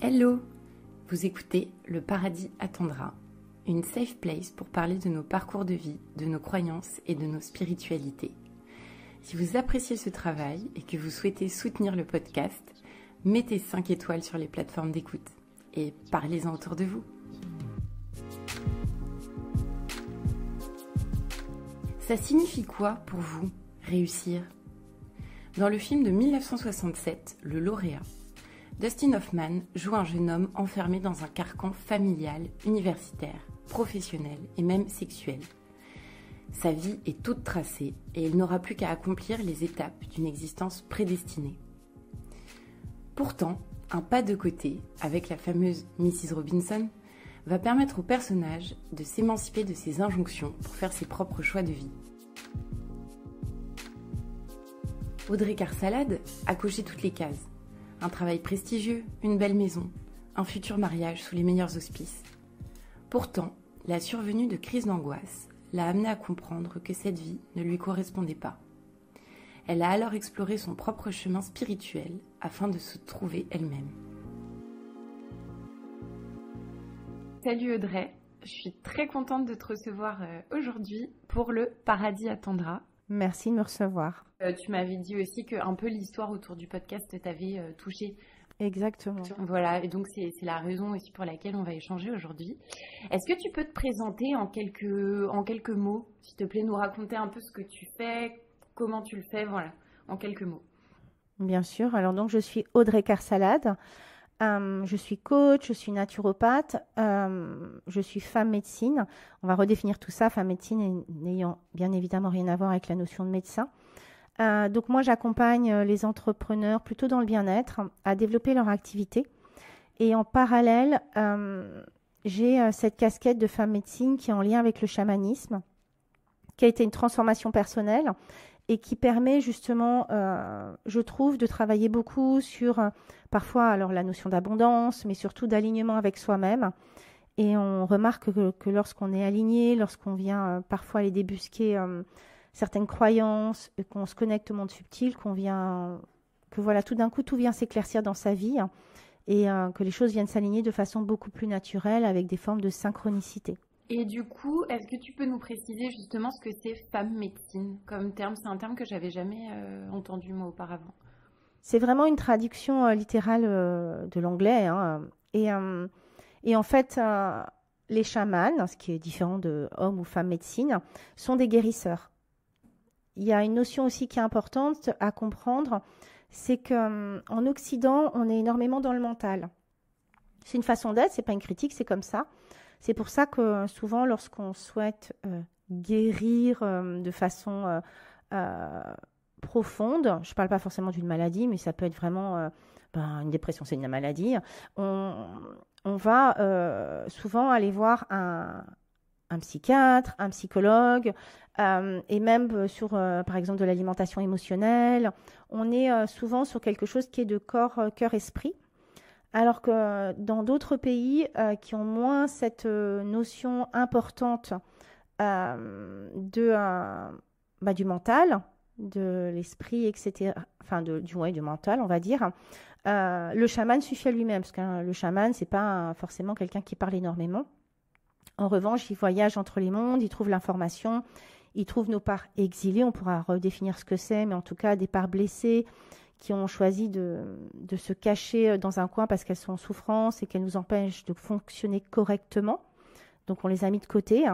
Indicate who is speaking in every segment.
Speaker 1: Hello! Vous écoutez Le Paradis attendra, une safe place pour parler de nos parcours de vie, de nos croyances et de nos spiritualités. Si vous appréciez ce travail et que vous souhaitez soutenir le podcast, mettez 5 étoiles sur les plateformes d'écoute et parlez-en autour de vous. Ça signifie quoi pour vous, réussir? Dans le film de 1967, Le Lauréat, Dustin Hoffman joue un jeune homme enfermé dans un carcan familial, universitaire, professionnel et même sexuel. Sa vie est toute tracée et il n'aura plus qu'à accomplir les étapes d'une existence prédestinée. Pourtant, un pas de côté, avec la fameuse Mrs. Robinson, va permettre au personnage de s'émanciper de ses injonctions pour faire ses propres choix de vie. Audrey Carsalade a coché toutes les cases. Un travail prestigieux, une belle maison, un futur mariage sous les meilleurs auspices. Pourtant, la survenue de crises d'angoisse l'a amenée à comprendre que cette vie ne lui correspondait pas. Elle a alors exploré son propre chemin spirituel afin de se trouver elle-même. Salut Audrey, je suis très contente de te recevoir aujourd'hui pour Le Paradis attendra.
Speaker 2: Merci de me recevoir.
Speaker 1: Tu m'avais dit aussi que un peu l'histoire autour du podcast t'avait touchée.
Speaker 2: Exactement.
Speaker 1: Voilà, et donc c'est la raison aussi pour laquelle on va échanger aujourd'hui. Est-ce que tu peux te présenter en quelques mots, s'il te plaît, nous raconter un peu ce que tu fais, comment tu le fais, voilà, en quelques mots.
Speaker 2: Bien sûr. Alors donc je suis Audrey Carsalade. Je suis coach, je suis naturopathe, je suis femme médecine. On va redéfinir tout ça, femme médecine n'ayant bien évidemment rien à voir avec la notion de médecin. Donc moi, j'accompagne les entrepreneurs plutôt dans le bien-être à développer leur activité. Et en parallèle, j'ai cette casquette de femme médecine qui est en lien avec le chamanisme, qui a été une transformation personnelle et qui permet justement, je trouve, de travailler beaucoup sur parfois alors la notion d'abondance, mais surtout d'alignement avec soi-même. Et on remarque que lorsqu'on est aligné, lorsqu'on vient parfois aller débusquer certaines croyances, qu'on se connecte au monde subtil, que voilà, tout d'un coup, tout vient s'éclaircir dans sa vie et que les choses viennent s'aligner de façon beaucoup plus naturelle avec des formes de synchronicité.
Speaker 1: Et du coup, est-ce que tu peux nous préciser justement ce que c'est femme médecine comme terme? C'est un terme que j'avais jamais entendu moi auparavant.
Speaker 2: C'est vraiment une traduction littérale de l'anglais. Et en fait, les chamans, ce qui est différent de homme ou femme médecine, sont des guérisseurs. Il y a une notion aussi qui est importante à comprendre, c'est qu'en Occident, on est énormément dans le mental. C'est une façon d'être, c'est pas une critique, c'est comme ça. C'est pour ça que souvent, lorsqu'on souhaite guérir de façon profonde, je ne parle pas forcément d'une maladie, mais ça peut être vraiment une dépression, c'est une maladie. On va souvent aller voir un psychiatre, un psychologue, et même sur, par exemple, de l'alimentation émotionnelle. On est souvent sur quelque chose qui est de corps, cœur, esprit. Alors que dans d'autres pays qui ont moins cette notion importante du mental, de l'esprit, etc., enfin du mental, on va dire, le chaman suffit à lui-même, parce que le chaman, c'est pas forcément quelqu'un qui parle énormément. En revanche, il voyage entre les mondes, il trouve l'information, il trouve nos parts exilées, on pourra redéfinir ce que c'est, mais en tout cas des parts blessées, qui ont choisi de se cacher dans un coin parce qu'elles sont en souffrance et qu'elles nous empêchent de fonctionner correctement. Donc, on les a mis de côté.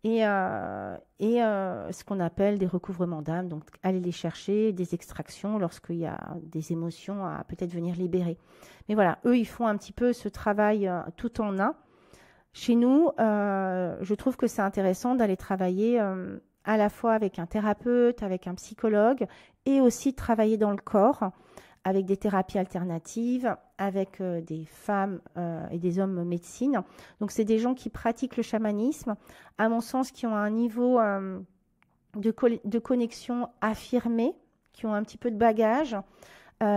Speaker 2: Et ce qu'on appelle des recouvrements d'âme, donc aller les chercher, des extractions lorsqu'il y a des émotions à peut-être venir libérer. Mais voilà, eux, ils font un petit peu ce travail tout en un. Chez nous, je trouve que c'est intéressant d'aller travailler à la fois avec un thérapeute, avec un psychologue, et aussi travailler dans le corps avec des thérapies alternatives, avec des femmes et des hommes médecine. Donc, c'est des gens qui pratiquent le chamanisme, à mon sens, qui ont un niveau de connexion affirmé, qui ont un petit peu de bagage,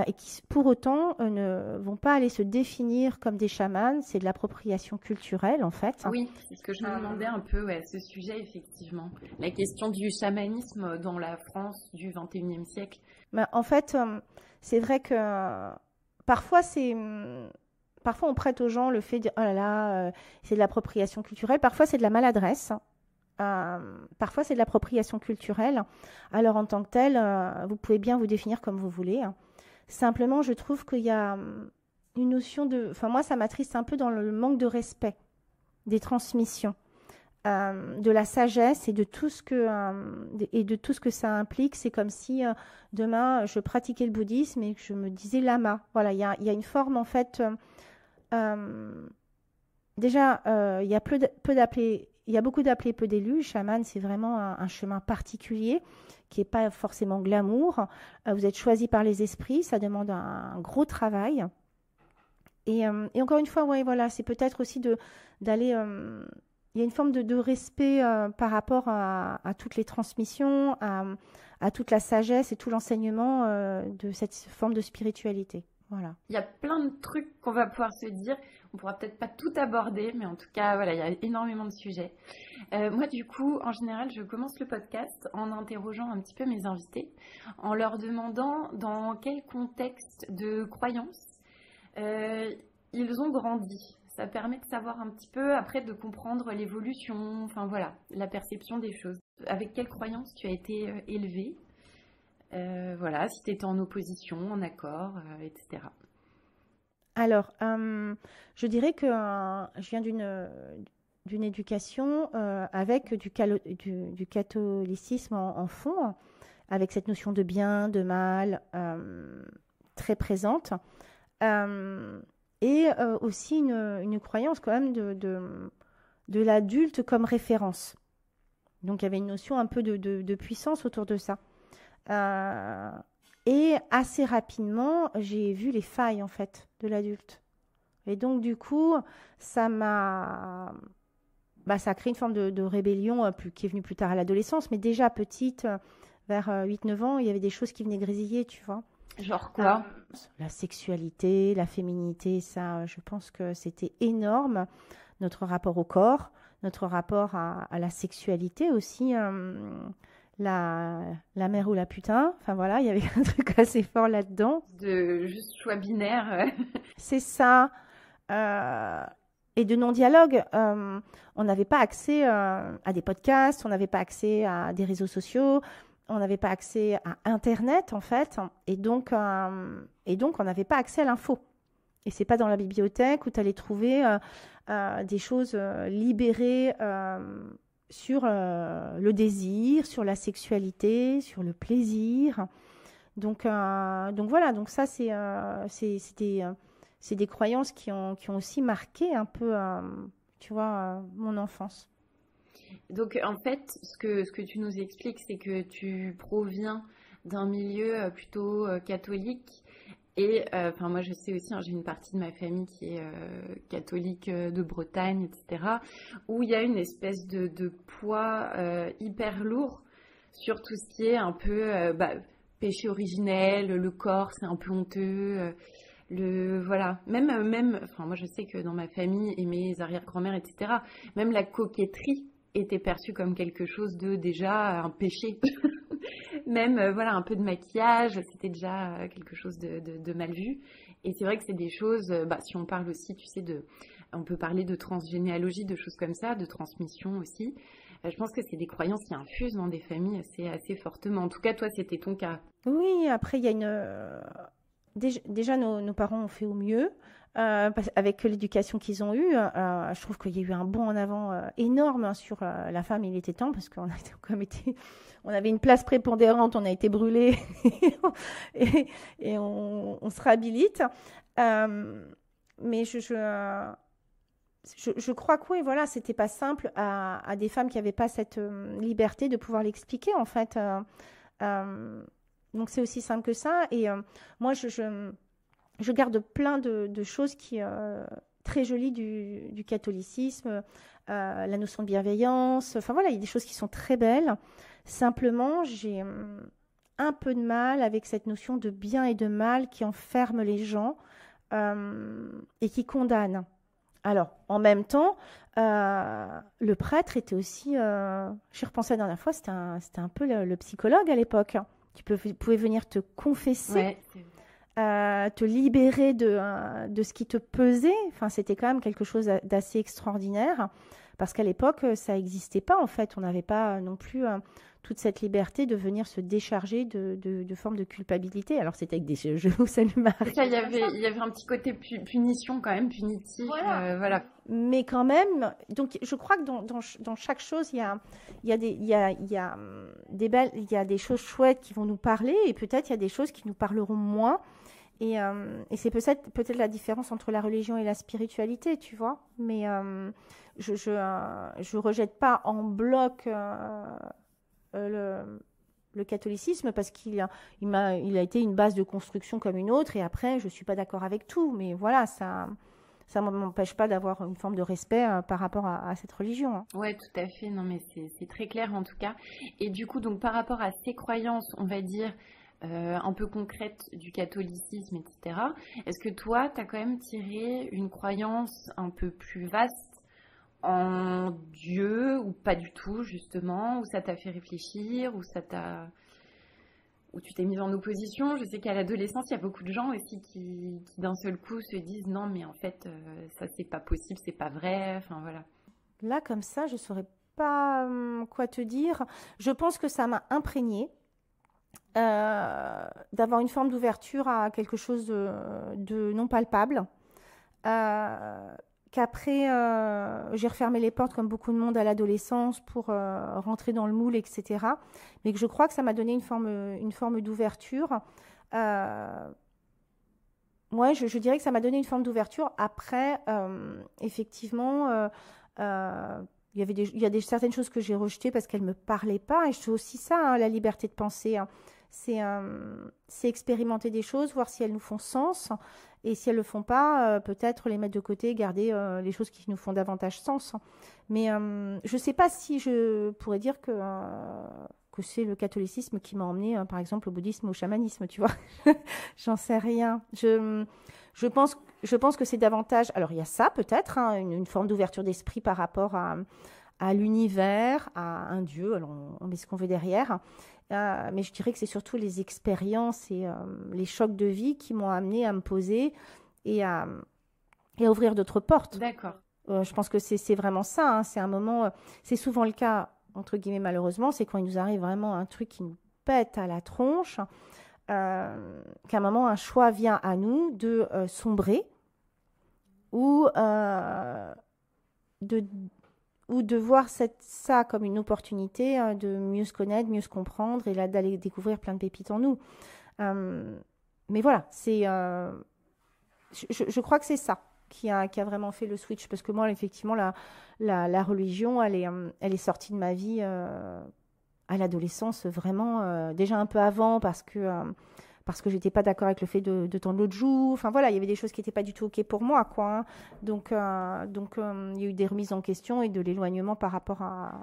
Speaker 2: et qui, pour autant, ne vont pas aller se définir comme des chamans. C'est de l'appropriation culturelle, en fait.
Speaker 1: Oui, c'est ce que je me demandais un peu, ce sujet, effectivement. La question du chamanisme dans la France du XXIe siècle.
Speaker 2: En fait, c'est vrai que parfois, c'est parfois on prête aux gens le fait de oh là là, c'est de l'appropriation culturelle. Parfois c'est de la maladresse. Parfois c'est de l'appropriation culturelle. Alors en tant que tel, vous pouvez bien vous définir comme vous voulez. Simplement, je trouve qu'il y a une notion de... Enfin, moi, ça m'attriste un peu dans le manque de respect des transmissions, de la sagesse et de tout ce que ça implique. C'est comme si demain, je pratiquais le bouddhisme et que je me disais lama. Voilà, il y a une forme, en fait... déjà, il y a il y a beaucoup d'appelés, peu d'élus. Chaman, c'est vraiment un chemin particulier qui n'est pas forcément glamour. Vous êtes choisi par les esprits, ça demande un gros travail. Et encore une fois, ouais, voilà, c'est peut-être aussi d'aller... il y a une forme de respect par rapport à toutes les transmissions, à toute la sagesse et tout l'enseignement de cette forme de spiritualité. Voilà.
Speaker 1: Il y a plein de trucs qu'on va pouvoir se dire. On pourra peut-être pas tout aborder, mais en tout cas, voilà, il y a énormément de sujets. Moi, du coup, en général, je commence le podcast en interrogeant un petit peu mes invités, en leur demandant dans quel contexte de croyance ils ont grandi. Ça permet de savoir un petit peu, après, de comprendre l'évolution, enfin voilà, la perception des choses. Avec quelle croyance tu as été élevé, voilà, si tu étais en opposition, en accord, etc.
Speaker 2: Alors, je dirais que je viens d'une éducation avec du catholicisme en fond, avec cette notion de bien, de mal très présente, et aussi une croyance quand même de l'adulte comme référence. Donc, il y avait une notion un peu de puissance autour de ça. Et assez rapidement, j'ai vu les failles, en fait, de l'adulte. Et donc, du coup, ça a créé une forme de rébellion qui est venue plus tard à l'adolescence. Mais déjà, petite, vers 8-9 ans, il y avait des choses qui venaient grésiller, tu vois.
Speaker 1: Genre quoi?
Speaker 2: La sexualité, la féminité, ça, je pense que c'était énorme. Notre rapport au corps, notre rapport à la sexualité aussi. La mère ou la putain, enfin voilà, il y avait un truc assez fort là-dedans.
Speaker 1: De juste choix binaire.
Speaker 2: C'est ça. Et de non-dialogue. On n'avait pas accès à des podcasts, on n'avait pas accès à des réseaux sociaux, on n'avait pas accès à Internet, en fait. Et donc on n'avait pas accès à l'info. Et c'est pas dans la bibliothèque où tu allais trouver des choses libérées sur le désir, sur la sexualité, sur le plaisir. Donc voilà, donc ça c'est des croyances qui ont aussi marqué un peu, tu vois, mon enfance.
Speaker 1: Donc en fait, ce que tu nous expliques, c'est que tu proviens d'un milieu plutôt catholique. Et enfin moi je sais aussi, hein, j'ai une partie de ma famille qui est catholique de Bretagne, etc. Où il y a une espèce de poids hyper lourd sur tout ce qui est un peu péché originel, le corps c'est un peu honteux, voilà. Même, enfin moi je sais que dans ma famille et mes arrière-grand-mères, etc. Même la coquetterie était perçue comme quelque chose de déjà un péché. Même voilà, un peu de maquillage, c'était déjà quelque chose de mal vu. Et c'est vrai que c'est des choses, si on parle aussi, tu sais, on peut parler de transgénéalogie, de choses comme ça, de transmission aussi. Je pense que c'est des croyances qui infusent dans des familles assez fortement. En tout cas, toi, c'était ton cas.
Speaker 2: Oui, après, il y a déjà, nos parents ont fait au mieux. Avec l'éducation qu'ils ont eue, je trouve qu'il y a eu un bond en avant énorme sur la femme. Il était temps parce on avait une place prépondérante, on a été brûlés et on se réhabilite. Mais je crois que oui, voilà, c'était pas simple à des femmes qui n'avaient pas cette liberté de pouvoir l'expliquer en fait. Donc c'est aussi simple que ça. Et moi, je garde plein de choses très jolies du catholicisme, la notion de bienveillance. Enfin voilà, il y a des choses qui sont très belles. Simplement, j'ai un peu de mal avec cette notion de bien et de mal qui enferme les gens et qui condamne. Alors, en même temps, le prêtre était aussi, j'y repensais la dernière fois, c'était un peu le psychologue à l'époque. Tu pouvais venir te confesser.
Speaker 1: Ouais,
Speaker 2: te libérer de ce qui te pesait. Enfin, c'était quand même quelque chose d'assez extraordinaire parce qu'à l'époque, ça n'existait pas en fait. On n'avait pas non plus toute cette liberté de venir se décharger de formes de culpabilité. Alors, c'était avec des jeux où ça lui m'arrive.
Speaker 1: Ça, il y avait un petit côté punition quand même, punitif. Voilà.
Speaker 2: Mais quand même, donc je crois que dans chaque chose, il y a des choses chouettes qui vont nous parler et peut-être il y a des choses qui nous parleront moins. Et c'est peut-être la différence entre la religion et la spiritualité, tu vois. Mais je rejette pas en bloc le catholicisme parce qu'il a été une base de construction comme une autre. Et après, je suis pas d'accord avec tout. Mais voilà, ça ne m'empêche pas d'avoir une forme de respect par rapport à cette religion. Hein.
Speaker 1: Ouais, tout à fait. Non, mais c'est très clair en tout cas. Et du coup, donc par rapport à ces croyances, on va dire un peu concrètes du catholicisme, etc. Est-ce que toi, tu as quand même tiré une croyance un peu plus vaste en Dieu ou pas du tout, justement, où ça t'a fait réfléchir, où tu t'es mise en opposition? Je sais qu'à l'adolescence, il y a beaucoup de gens aussi qui d'un seul coup se disent non, mais en fait, ça c'est pas possible, c'est pas vrai. Enfin voilà.
Speaker 2: Là, comme ça, je saurais pas quoi te dire. Je pense que ça m'a imprégnée. D'avoir une forme d'ouverture à quelque chose de non palpable. Qu'après, j'ai refermé les portes comme beaucoup de monde à l'adolescence pour rentrer dans le moule, etc. Mais que je crois que ça m'a donné une forme d'ouverture. Moi, je dirais que ça m'a donné une forme d'ouverture. Après, effectivement, il y a certaines choses que j'ai rejetées parce qu'elles ne me parlaient pas. Et c'est aussi ça, hein, la liberté de penser. Hein. C'est expérimenter des choses, voir si elles nous font sens. Et si elles ne le font pas, peut-être les mettre de côté, garder les choses qui nous font davantage sens. Mais je ne sais pas si je pourrais dire que c'est le catholicisme qui m'a emmené, par exemple, au bouddhisme, au chamanisme, tu vois. J'en sais rien. Je pense que c'est davantage... Alors, il y a ça, peut-être, hein, une forme d'ouverture d'esprit par rapport à l'univers, à un Dieu. Alors, on met ce qu'on veut derrière. Mais je dirais que c'est surtout les expériences et les chocs de vie qui m'ont amené à me poser et à ouvrir d'autres portes.
Speaker 1: D'accord.
Speaker 2: Je pense que c'est vraiment ça. Hein. C'est un moment, c'est souvent le cas, entre guillemets, malheureusement, c'est quand il nous arrive vraiment un truc qui nous pète à la tronche, qu'à un moment, un choix vient à nous de sombrer ou de voir ça comme une opportunité de mieux se connaître, mieux se comprendre et là d'aller découvrir plein de pépites en nous. Mais voilà, je crois que c'est ça qui a vraiment fait le switch parce que moi, effectivement, la religion, elle est sortie de ma vie à l'adolescence vraiment, déjà un peu avant parce que j'étais pas d'accord avec le fait de tendre l'autre joue. Enfin voilà, il y avait des choses qui n'étaient pas du tout OK pour moi, quoi. Hein. Donc, il y a eu des remises en question et de l'éloignement par rapport à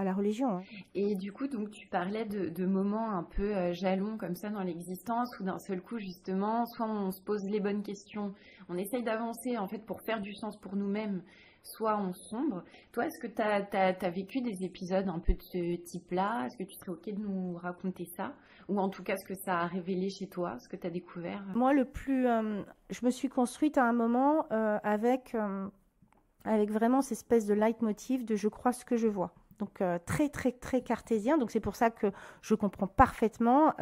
Speaker 2: la religion. Hein.
Speaker 1: Et du coup, donc tu parlais de moments un peu jalons comme ça dans l'existence où d'un seul coup, justement, soit on se pose les bonnes questions, on essaye d'avancer en fait pour faire du sens pour nous-mêmes, soit on sombre. Toi, est-ce que tu as vécu des épisodes un peu de ce type-là? Est-ce que tu serais OK de nous raconter ça? Ou en tout cas, ce que ça a révélé chez toi, ce que tu as découvert?
Speaker 2: Moi, je me suis construite à un moment avec vraiment cette espèce de leitmotiv de je crois ce que je vois. Donc, très, très, très cartésien. Donc, c'est pour ça que je comprends parfaitement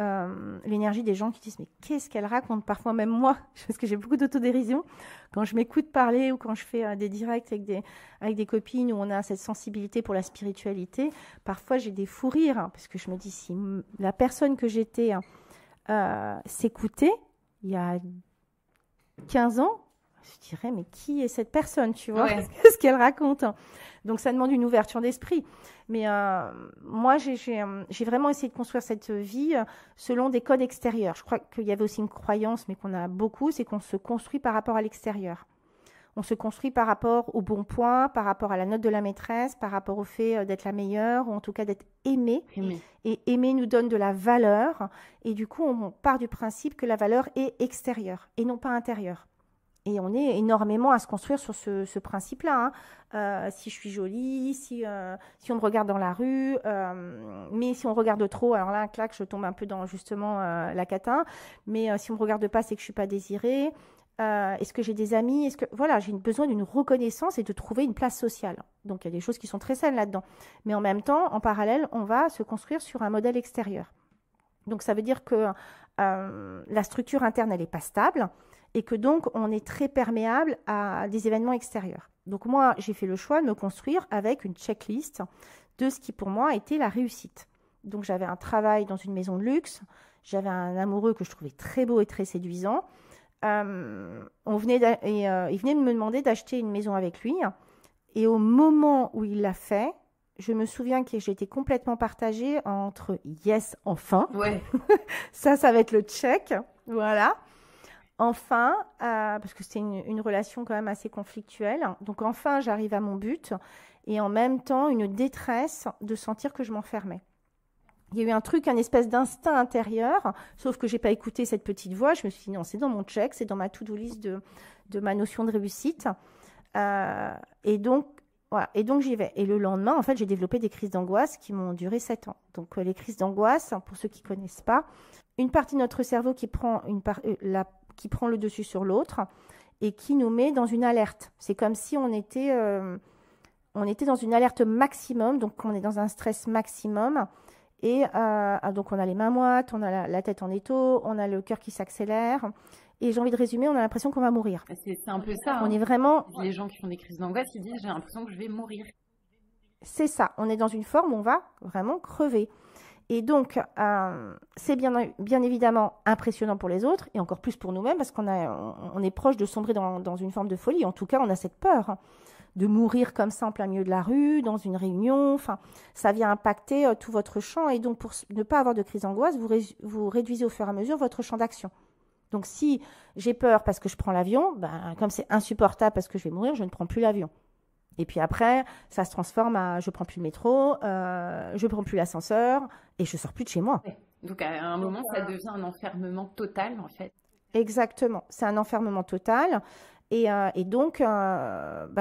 Speaker 2: l'énergie des gens qui disent « Mais qu'est-ce qu'elle raconte ?» Parfois, même moi, parce que j'ai beaucoup d'autodérision. Quand je m'écoute parler ou quand je fais des directs avec des copines où on a cette sensibilité pour la spiritualité, parfois, j'ai des fous rires. Hein, parce que je me dis, si la personne que j'étais s'écoutait il y a 15 ans, je dirais, mais qui est cette personne, tu vois, ce qu'elle raconte. Hein. Donc, ça demande une ouverture d'esprit. Mais moi, j'ai vraiment essayé de construire cette vie selon des codes extérieurs. Je crois qu'il y avait aussi une croyance, mais qu'on a beaucoup, c'est qu'on se construit par rapport à l'extérieur. On se construit par rapport au bon point, par rapport à la note de la maîtresse, par rapport au fait d'être la meilleure, ou en tout cas d'être aimée. Et aimer nous donne de la valeur. Et du coup, on part du principe que la valeur est extérieure et non pas intérieure. Et on est énormément à se construire sur ce principe-là. Si je suis jolie, si on me regarde dans la rue, mais si on regarde trop, alors là, clac, je tombe un peu dans justement la catin. Mais si on me regarde pas, c'est que je suis pas désirée. Est-ce que j'ai des amis? Voilà, j'ai besoin d'une reconnaissance et de trouver une place sociale. Donc il y a des choses qui sont très saines là-dedans. Mais en même temps, en parallèle, on va se construire sur un modèle extérieur. Donc ça veut dire que la structure interne, elle n'est pas stable. Et que donc, on est très perméable à des événements extérieurs. Donc moi, j'ai fait le choix de me construire avec une checklist de ce qui, pour moi, était la réussite. Donc j'avais un travail dans une maison de luxe, j'avais un amoureux que je trouvais très beau et très séduisant. Il venait de me demander d'acheter une maison avec lui. Et au moment où il l'a fait, je me souviens que j'étais complètement partagée entre « yes, enfin
Speaker 1: ouais. ».
Speaker 2: Ça va être le check, voilà. Enfin, parce que c'était une relation quand même assez conflictuelle. Donc enfin, j'arrive à mon but et en même temps, une détresse de sentir que je m'enfermais. Il y a eu un truc, un espèce d'instinct intérieur, sauf que je n'ai pas écouté cette petite voix. Je me suis dit non, c'est dans mon check, c'est dans ma to-do list de ma notion de réussite. Et donc, voilà. Et donc, j'y vais. Et le lendemain, en fait, j'ai développé des crises d'angoisse qui m'ont duré 7 ans. Donc, les crises d'angoisse, pour ceux qui ne connaissent pas, une partie de notre cerveau qui prend le dessus sur l'autre et qui nous met dans une alerte. C'est comme si on était dans une alerte maximum, donc on est dans un stress maximum. Et donc, on a les mains moites, on a la tête en étau, on a le cœur qui s'accélère. Et j'ai envie de résumer, on a l'impression qu'on va mourir.
Speaker 1: C'est un peu ça.
Speaker 2: On est vraiment...
Speaker 1: Les gens qui font des crises d'angoisse, ils disent « j'ai l'impression que je vais mourir ».
Speaker 2: C'est ça, on est dans une forme où on va vraiment crever. Et donc, c'est bien évidemment impressionnant pour les autres et encore plus pour nous-mêmes parce on est proche de sombrer dans une forme de folie. En tout cas, on a cette peur de mourir comme ça en plein milieu de la rue, dans une réunion. Enfin, ça vient impacter tout votre champ. Et donc, pour ne pas avoir de crise d'angoisse, vous réduisez au fur et à mesure votre champ d'action. Donc, si j'ai peur parce que je prends l'avion, comme c'est insupportable parce que je vais mourir, je ne prends plus l'avion. Et puis après, ça se transforme à je prends plus le métro, je prends plus l'ascenseur et je sors plus de chez moi.
Speaker 1: Ouais. Donc à un moment, ça devient un enfermement total en fait.
Speaker 2: Exactement, c'est un enfermement total. Et donc,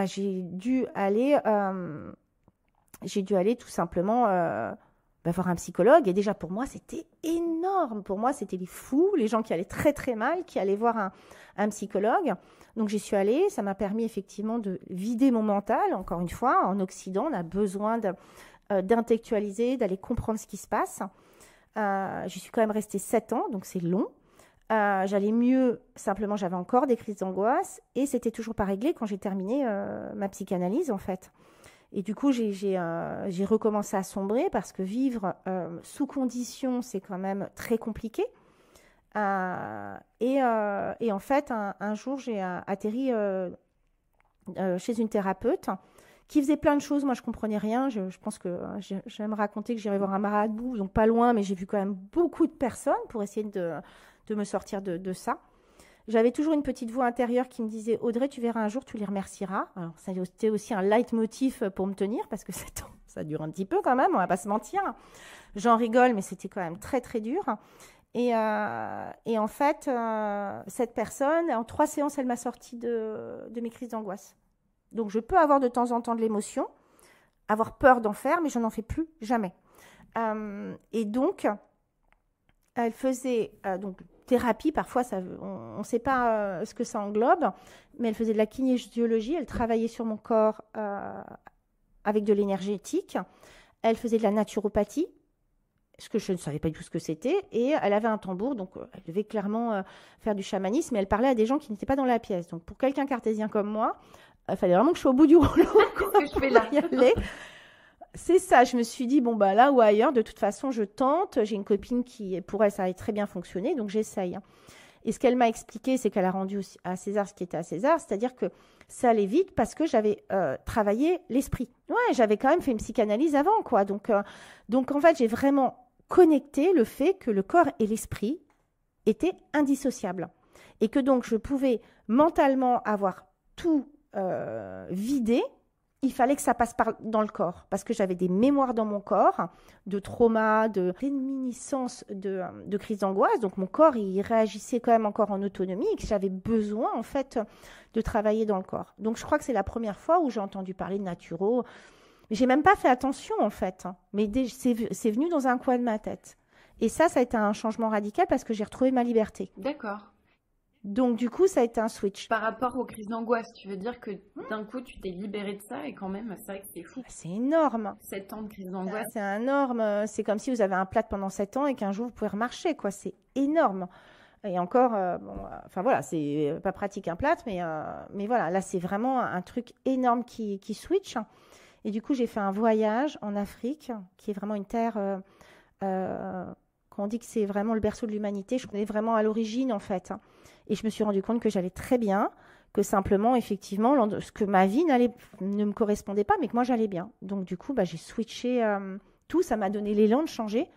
Speaker 2: j'ai dû aller tout simplement voir un psychologue. Et déjà pour moi, c'était énorme. Pour moi, c'était les fous, les gens qui allaient très très mal, qui allaient voir un psychologue. Donc j'y suis allée, ça m'a permis effectivement de vider mon mental. Encore une fois, en Occident, on a besoin d'intellectualiser, d'aller comprendre ce qui se passe. J'y suis quand même restée 7 ans, donc c'est long. J'allais mieux, simplement j'avais encore des crises d'angoisse et c'était toujours pas réglé quand j'ai terminé ma psychanalyse en fait. Et du coup, j'ai recommencé à sombrer parce que vivre sous condition, c'est quand même très compliqué. Et en fait, un jour, j'ai atterri chez une thérapeute qui faisait plein de choses. Moi, je comprenais rien. Je pense que j'aime raconter que j'irai voir un marabout, donc pas loin, mais j'ai vu quand même beaucoup de personnes pour essayer de me sortir de ça. J'avais toujours une petite voix intérieure qui me disait « Audrey, tu verras un jour, tu les remercieras ». Alors, ça c'était aussi un leitmotiv pour me tenir parce que ça dure un petit peu quand même, on ne va pas se mentir. J'en rigole, mais c'était quand même très, très dur. Et en fait, cette personne, en 3 séances, elle m'a sorti de mes crises d'angoisse. Donc, je peux avoir de temps en temps de l'émotion, avoir peur d'en faire, mais je n'en fais plus jamais. Et donc, elle faisait thérapie, parfois, on ne sait pas ce que ça englobe, mais elle faisait de la kinésiologie, elle travaillait sur mon corps avec de l'énergétique, elle faisait de la naturopathie, ce que je ne savais pas du tout ce que c'était, et elle avait un tambour, donc elle devait clairement faire du chamanisme, et elle parlait à des gens qui n'étaient pas dans la pièce. Donc pour quelqu'un cartésien comme moi, il fallait vraiment que je sois au bout du rouleau.
Speaker 1: Qu'est-ce que je fais là?
Speaker 2: C'est ça, je me suis dit, bon, là ou ailleurs, de toute façon, je tente. J'ai une copine qui, pour elle, ça a très bien fonctionné, donc j'essaye. Et ce qu'elle m'a expliqué, c'est qu'elle a rendu à César ce qui était à César, c'est-à-dire que ça allait vite parce que j'avais travaillé l'esprit. Ouais, j'avais quand même fait une psychanalyse avant, quoi. Donc en fait, j'ai vraiment connecté le fait que le corps et l'esprit étaient indissociables. Et que donc, je pouvais mentalement avoir tout vidé il fallait que ça passe dans le corps, parce que j'avais des mémoires dans mon corps, de trauma, de réminiscence de crise d'angoisse. Donc mon corps, il réagissait quand même encore en autonomie et que j'avais besoin, en fait, de travailler dans le corps. Donc je crois que c'est la première fois où j'ai entendu parler de naturo. J'ai même pas fait attention, en fait, hein, mais c'est venu dans un coin de ma tête. Et ça a été un changement radical parce que j'ai retrouvé ma liberté.
Speaker 1: D'accord.
Speaker 2: Donc, du coup, ça a été un switch.
Speaker 1: Par rapport aux crises d'angoisse, tu veux dire que d'un coup, tu t'es libérée de ça et quand même, c'est vrai que c'est fou.
Speaker 2: C'est énorme.
Speaker 1: 7 ans de crise d'angoisse.
Speaker 2: C'est énorme. C'est comme si vous avez un plâtre pendant 7 ans et qu'un jour, vous pouvez remarcher, quoi. C'est énorme. Et encore, enfin voilà, c'est pas pratique un plâtre, mais voilà, là, c'est vraiment un truc énorme qui switch. Et du coup, j'ai fait un voyage en Afrique, qui est vraiment une terre, quand on dit que c'est vraiment le berceau de l'humanité, je connais vraiment à l'origine, en fait. Et je me suis rendu compte que j'allais très bien, que simplement, effectivement, ce que ma vie ne me correspondait pas, mais que moi, j'allais bien. Donc, du coup, j'ai switché tout. Ça m'a donné l'élan de changer.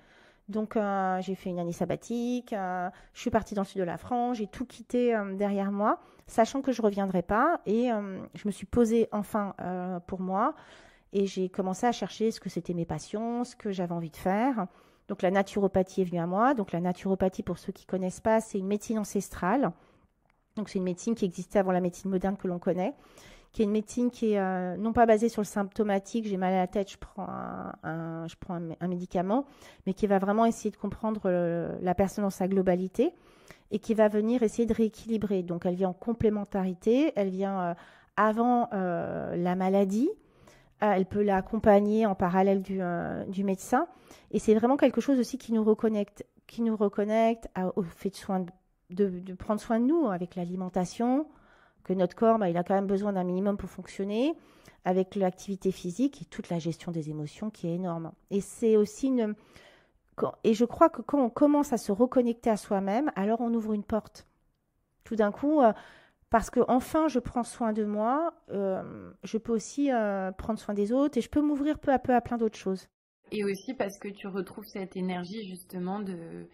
Speaker 2: Donc, j'ai fait une année sabbatique. Je suis partie dans le sud de la France. J'ai tout quitté derrière moi, sachant que je ne reviendrai pas. Et je me suis posée enfin pour moi. Et j'ai commencé à chercher ce que c'était mes passions, ce que j'avais envie de faire. Donc, la naturopathie est venue à moi. Donc, la naturopathie, pour ceux qui ne connaissent pas, c'est une médecine ancestrale. Donc, c'est une médecine qui existait avant la médecine moderne que l'on connaît, qui est une médecine qui est non pas basée sur le symptomatique, j'ai mal à la tête, je prends un médicament, mais qui va vraiment essayer de comprendre la personne dans sa globalité et qui va venir essayer de rééquilibrer. Donc, elle vient en complémentarité, elle vient avant la maladie. Elle peut l'accompagner en parallèle du médecin. Et c'est vraiment quelque chose aussi qui nous reconnecte au fait de prendre soin de nous avec l'alimentation, que notre corps, il a quand même besoin d'un minimum pour fonctionner, avec l'activité physique et toute la gestion des émotions qui est énorme. Et c'est aussi et je crois que quand on commence à se reconnecter à soi-même, alors on ouvre une porte. Tout d'un coup, parce que enfin je prends soin de moi, je peux aussi prendre soin des autres et je peux m'ouvrir peu à peu à plein d'autres choses.
Speaker 1: Et aussi parce que tu retrouves cette énergie justement de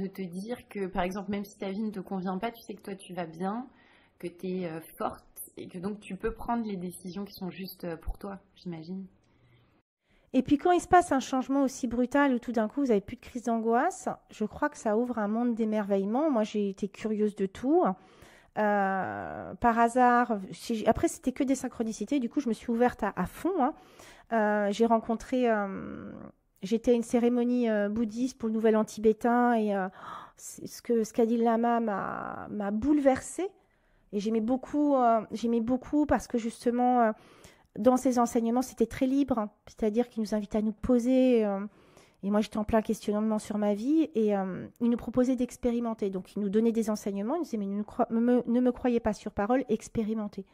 Speaker 1: te dire que par exemple même si ta vie ne te convient pas, tu sais que toi tu vas bien, que tu es forte et que donc tu peux prendre les décisions qui sont justes pour toi, j'imagine.
Speaker 2: Et puis quand il se passe un changement aussi brutal où tout d'un coup vous n'avez plus de crise d'angoisse, je crois que ça ouvre un monde d'émerveillement. Moi j'ai été curieuse de tout. Par hasard, après c'était que des synchronicités, du coup je me suis ouverte à fond. J'ai rencontré, j'étais à une cérémonie bouddhiste pour le Nouvel An tibétain et ce qu'a dit le lama m'a bouleversée. Et j'aimais beaucoup parce que justement, dans ses enseignements, c'était très libre, c'est-à-dire qu'il nous invitait à nous poser. Et moi, j'étais en plein questionnement sur ma vie et il nous proposait d'expérimenter. Donc, il nous donnait des enseignements, il nous disait, mais ne me croyez pas sur parole, expérimentez.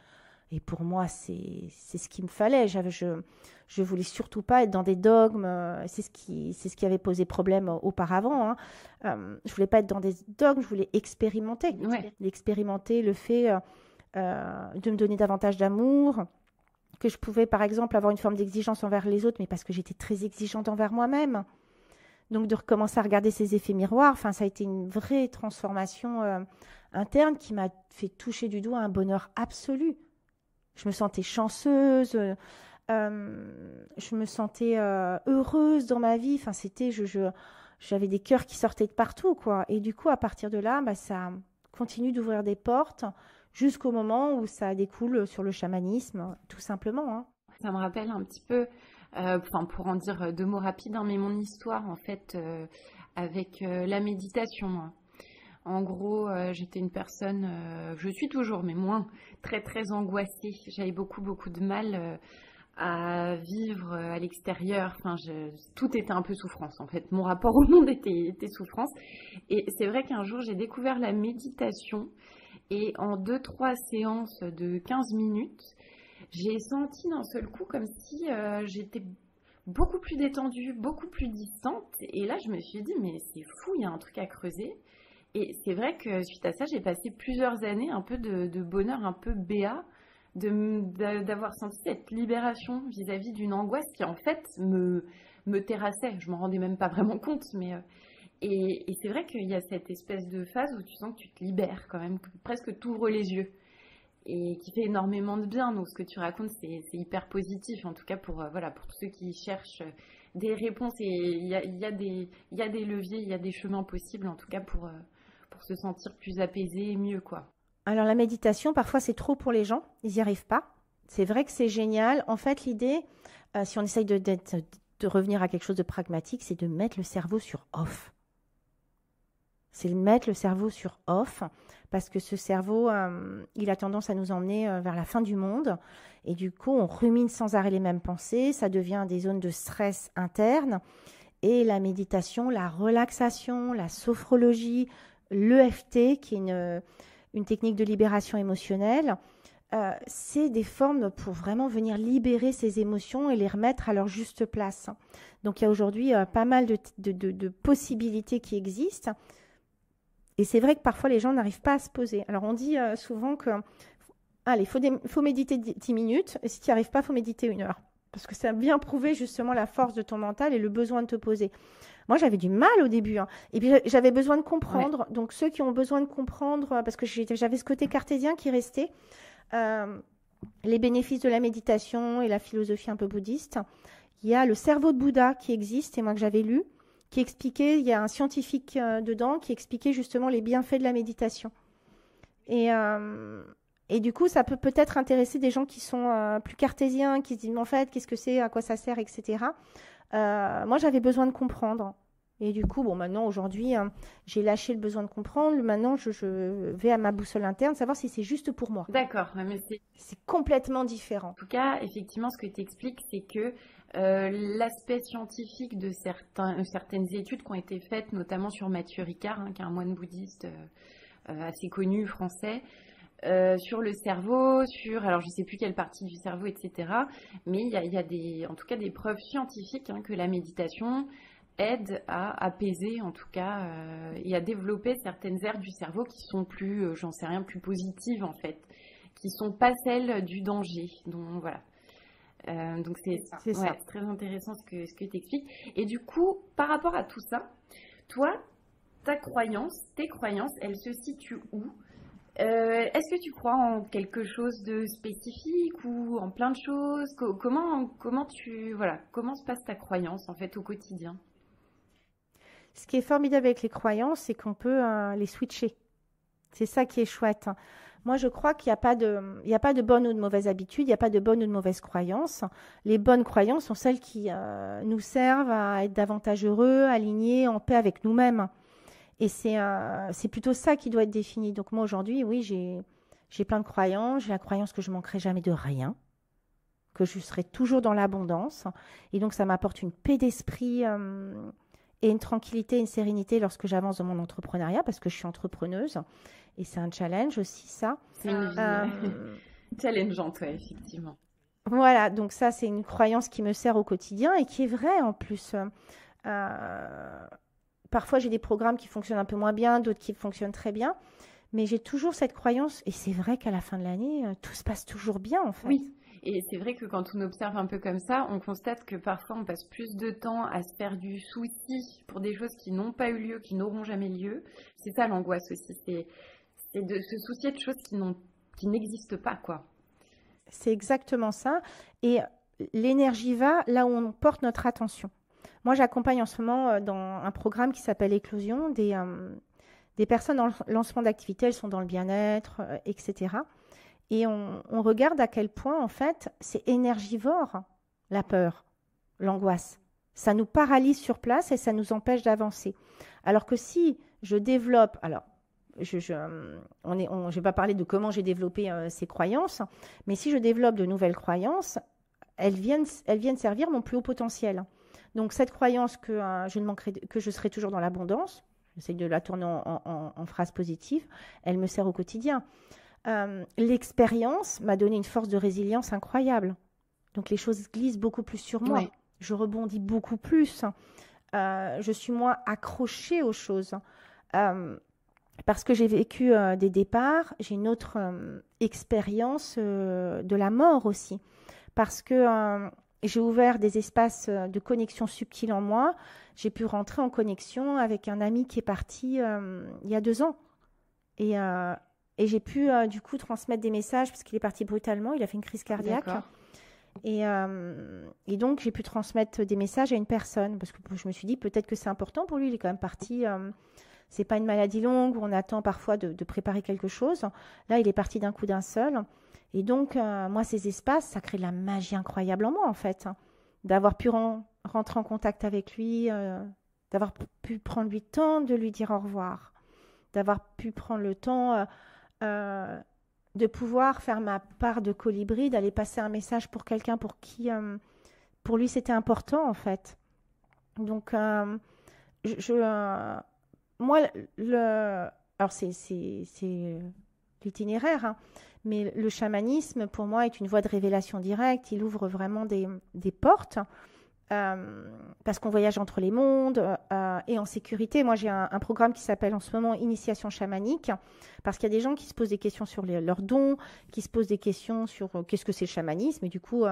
Speaker 2: Et pour moi, c'est ce qu'il me fallait. Je voulais surtout pas être dans des dogmes. C'est ce qui avait posé problème auparavant. Je voulais pas être dans des dogmes. Je voulais expérimenter.
Speaker 1: Ouais.
Speaker 2: Expérimenter le fait de me donner davantage d'amour. Que je pouvais, par exemple, avoir une forme d'exigence envers les autres, mais parce que j'étais très exigeante envers moi-même. Donc, de recommencer à regarder ces effets miroirs. Enfin, ça a été une vraie transformation interne qui m'a fait toucher du doigt un bonheur absolu. Je me sentais chanceuse, je me sentais heureuse dans ma vie. Enfin, j'avais des cœurs qui sortaient de partout, quoi. Et du coup, à partir de là, ça continue d'ouvrir des portes jusqu'au moment où ça découle sur le chamanisme, tout simplement.
Speaker 1: Ça me rappelle un petit peu, pour en dire 2 mots rapides, mais mon histoire, en fait, avec la méditation. En gros, j'étais une personne, je suis toujours, mais moins, très très angoissée. J'avais beaucoup de mal à vivre à l'extérieur. Enfin, tout était un peu souffrance en fait. Mon rapport au monde était souffrance. Et c'est vrai qu'un jour, j'ai découvert la méditation. Et en 2-3 séances de 15 minutes, j'ai senti d'un seul coup comme si j'étais beaucoup plus détendue, beaucoup plus distante. Et là, je me suis dit, mais c'est fou, il y a un truc à creuser. Et c'est vrai que suite à ça, j'ai passé plusieurs années un peu de bonheur un peu béat, d'avoir senti cette libération vis-à-vis d'une angoisse qui en fait me terrassait. Je m'en rendais même pas vraiment compte, mais et c'est vrai qu'il y a cette espèce de phase où tu sens que tu te libères quand même, que presque t'ouvres les yeux. et qui fait énormément de bien. Donc ce que tu racontes, c'est hyper positif, en tout cas pour, voilà, pour tous ceux qui cherchent des réponses. Et il y a des leviers, il y a des chemins possibles, en tout cas pour se sentir plus apaisé et mieux, quoi.
Speaker 2: Alors la méditation, parfois c'est trop pour les gens, ils n'y arrivent pas. C'est vrai que c'est génial. En fait, l'idée, si on essaye de revenir à quelque chose de pragmatique, c'est de mettre le cerveau sur off. C'est de mettre le cerveau sur off, parce que ce cerveau, il a tendance à nous emmener vers la fin du monde. Et du coup, on rumine sans arrêt les mêmes pensées, ça devient des zones de stress interne. Et la méditation, la relaxation, la sophrologie, l'EFT, qui est une technique de libération émotionnelle, c'est des formes pour vraiment venir libérer ces émotions et les remettre à leur juste place. Donc il y a aujourd'hui pas mal de possibilités qui existent. Et c'est vrai que parfois les gens n'arrivent pas à se poser. Alors on dit souvent que, allez, faut méditer 10 minutes, et si tu n'y arrives pas, il faut méditer 1 heure. Parce que ça a bien prouvé justement la force de ton mental et le besoin de te poser. Moi, j'avais du mal au début, hein. Et puis j'avais besoin de comprendre. Ouais. Donc ceux qui ont besoin de comprendre, parce que j'avais ce côté cartésien qui restait, les bénéfices de la méditation et la philosophie un peu bouddhiste. Il y a le cerveau de Bouddha qui existe, et moi que j'avais lu, qui expliquait, il y a un scientifique dedans qui expliquait justement les bienfaits de la méditation. Et du coup, ça peut peut-être intéresser des gens qui sont plus cartésiens, qui se disent, mais en fait, qu'est-ce que c'est, à quoi ça sert, etc. Moi, j'avais besoin de comprendre. Et du coup, bon, maintenant, aujourd'hui, j'ai lâché le besoin de comprendre. Maintenant, je vais à ma boussole interne, savoir si c'est juste pour moi.
Speaker 1: D'accord, mais
Speaker 2: c'est complètement différent.
Speaker 1: En tout cas, effectivement, ce que tu expliques, c'est que l'aspect scientifique de certaines études qui ont été faites, notamment sur Mathieu Ricard, hein, qui est un moine bouddhiste assez connu français, sur le cerveau, alors je ne sais plus quelle partie du cerveau, etc. Mais il y a en tout cas des preuves scientifiques, hein, que la méditation aide à apaiser, en tout cas, et à développer certaines aires du cerveau qui sont plus, j'en sais rien, plus positives en fait, qui sont pas celles du danger. Donc voilà. Donc c'est très intéressant ce que tu expliques. Et du coup, par rapport à tout ça, toi, tes croyances, elles se situent où? Est-ce que tu crois en quelque chose de spécifique ou en plein de choses? Comment se passe ta croyance en fait au quotidien?
Speaker 2: Ce qui est formidable avec les croyances, c'est qu'on peut les switcher. C'est ça qui est chouette. Moi, je crois qu'il n'y a pas de bonne ou de mauvaise habitude, il n'y a pas de bonne ou de mauvaise croyance. Les bonnes croyances sont celles qui nous servent à être davantage heureux, alignés, en paix avec nous-mêmes. Et c'est plutôt ça qui doit être défini. Donc moi, aujourd'hui, oui, j'ai plein de croyances. J'ai la croyance que je ne manquerai jamais de rien, que je serai toujours dans l'abondance. Et donc, ça m'apporte une paix d'esprit et une tranquillité, une sérénité lorsque j'avance dans mon entrepreneuriat, parce que je suis entrepreneuse. Et c'est un challenge aussi, ça.
Speaker 1: C'est une vie challengeante, ouais, effectivement.
Speaker 2: Voilà, donc ça, c'est une croyance qui me sert au quotidien et qui est vraie en plus. Parfois, j'ai des programmes qui fonctionnent un peu moins bien, d'autres qui fonctionnent très bien. Mais j'ai toujours cette croyance, et c'est vrai qu'à la fin de l'année, tout se passe toujours bien, en fait.
Speaker 1: Oui, et c'est vrai que quand on observe un peu comme ça, on constate que parfois, on passe plus de temps à se faire du souci pour des choses qui n'ont pas eu lieu, qui n'auront jamais lieu. C'est ça l'angoisse aussi, c'est de se soucier de choses qui n'existent pas, quoi.
Speaker 2: C'est exactement ça. Et l'énergie va là où on porte notre attention. Moi, j'accompagne en ce moment dans un programme qui s'appelle Éclosion des personnes en lancement d'activité. Elles sont dans le bien-être, etc. Et on regarde à quel point, en fait, c'est énergivore, la peur, l'angoisse. Ça nous paralyse sur place et ça nous empêche d'avancer. Alors que si je développe... Alors, je ne vais pas parler de comment j'ai développé ces croyances, mais si je développe de nouvelles croyances, elles viennent servir mon plus haut potentiel. Donc cette croyance que je serai toujours dans l'abondance, j'essaie de la tourner en phrase positive, elle me sert au quotidien. L'expérience m'a donné une force de résilience incroyable. Donc les choses glissent beaucoup plus sur moi. Oui. Je rebondis beaucoup plus. Je suis moins accrochée aux choses. Parce que j'ai vécu des départs, j'ai une autre expérience de la mort aussi. Parce que j'ai ouvert des espaces de connexion subtile en moi. J'ai pu rentrer en connexion avec un ami qui est parti il y a 2 ans. Et Et j'ai pu du coup transmettre des messages parce qu'il est parti brutalement, il a fait une crise cardiaque.
Speaker 1: D'accord.
Speaker 2: Et donc j'ai pu transmettre des messages à une personne parce que je me suis dit peut-être que c'est important pour lui, il est quand même parti. C'est pas une maladie longue où on attend parfois de préparer quelque chose. Là, il est parti d'un coup d'un seul. Et donc, moi, ces espaces, ça crée de la magie incroyable en moi, en fait. D'avoir pu rentrer en contact avec lui, d'avoir pu prendre le temps de lui dire au revoir, d'avoir pu prendre le temps de pouvoir faire ma part de colibri, d'aller passer un message pour quelqu'un pour qui, pour lui, c'était important, en fait. Donc, moi, alors c'est l'itinéraire, hein, mais le chamanisme, pour moi, est une voie de révélation directe. Il ouvre vraiment des portes parce qu'on voyage entre les mondes et en sécurité. Moi, j'ai un programme qui s'appelle en ce moment Initiation chamanique parce qu'il y a des gens qui se posent des questions sur leurs dons, qui se posent des questions sur qu'est-ce que c'est le chamanisme. Et du coup,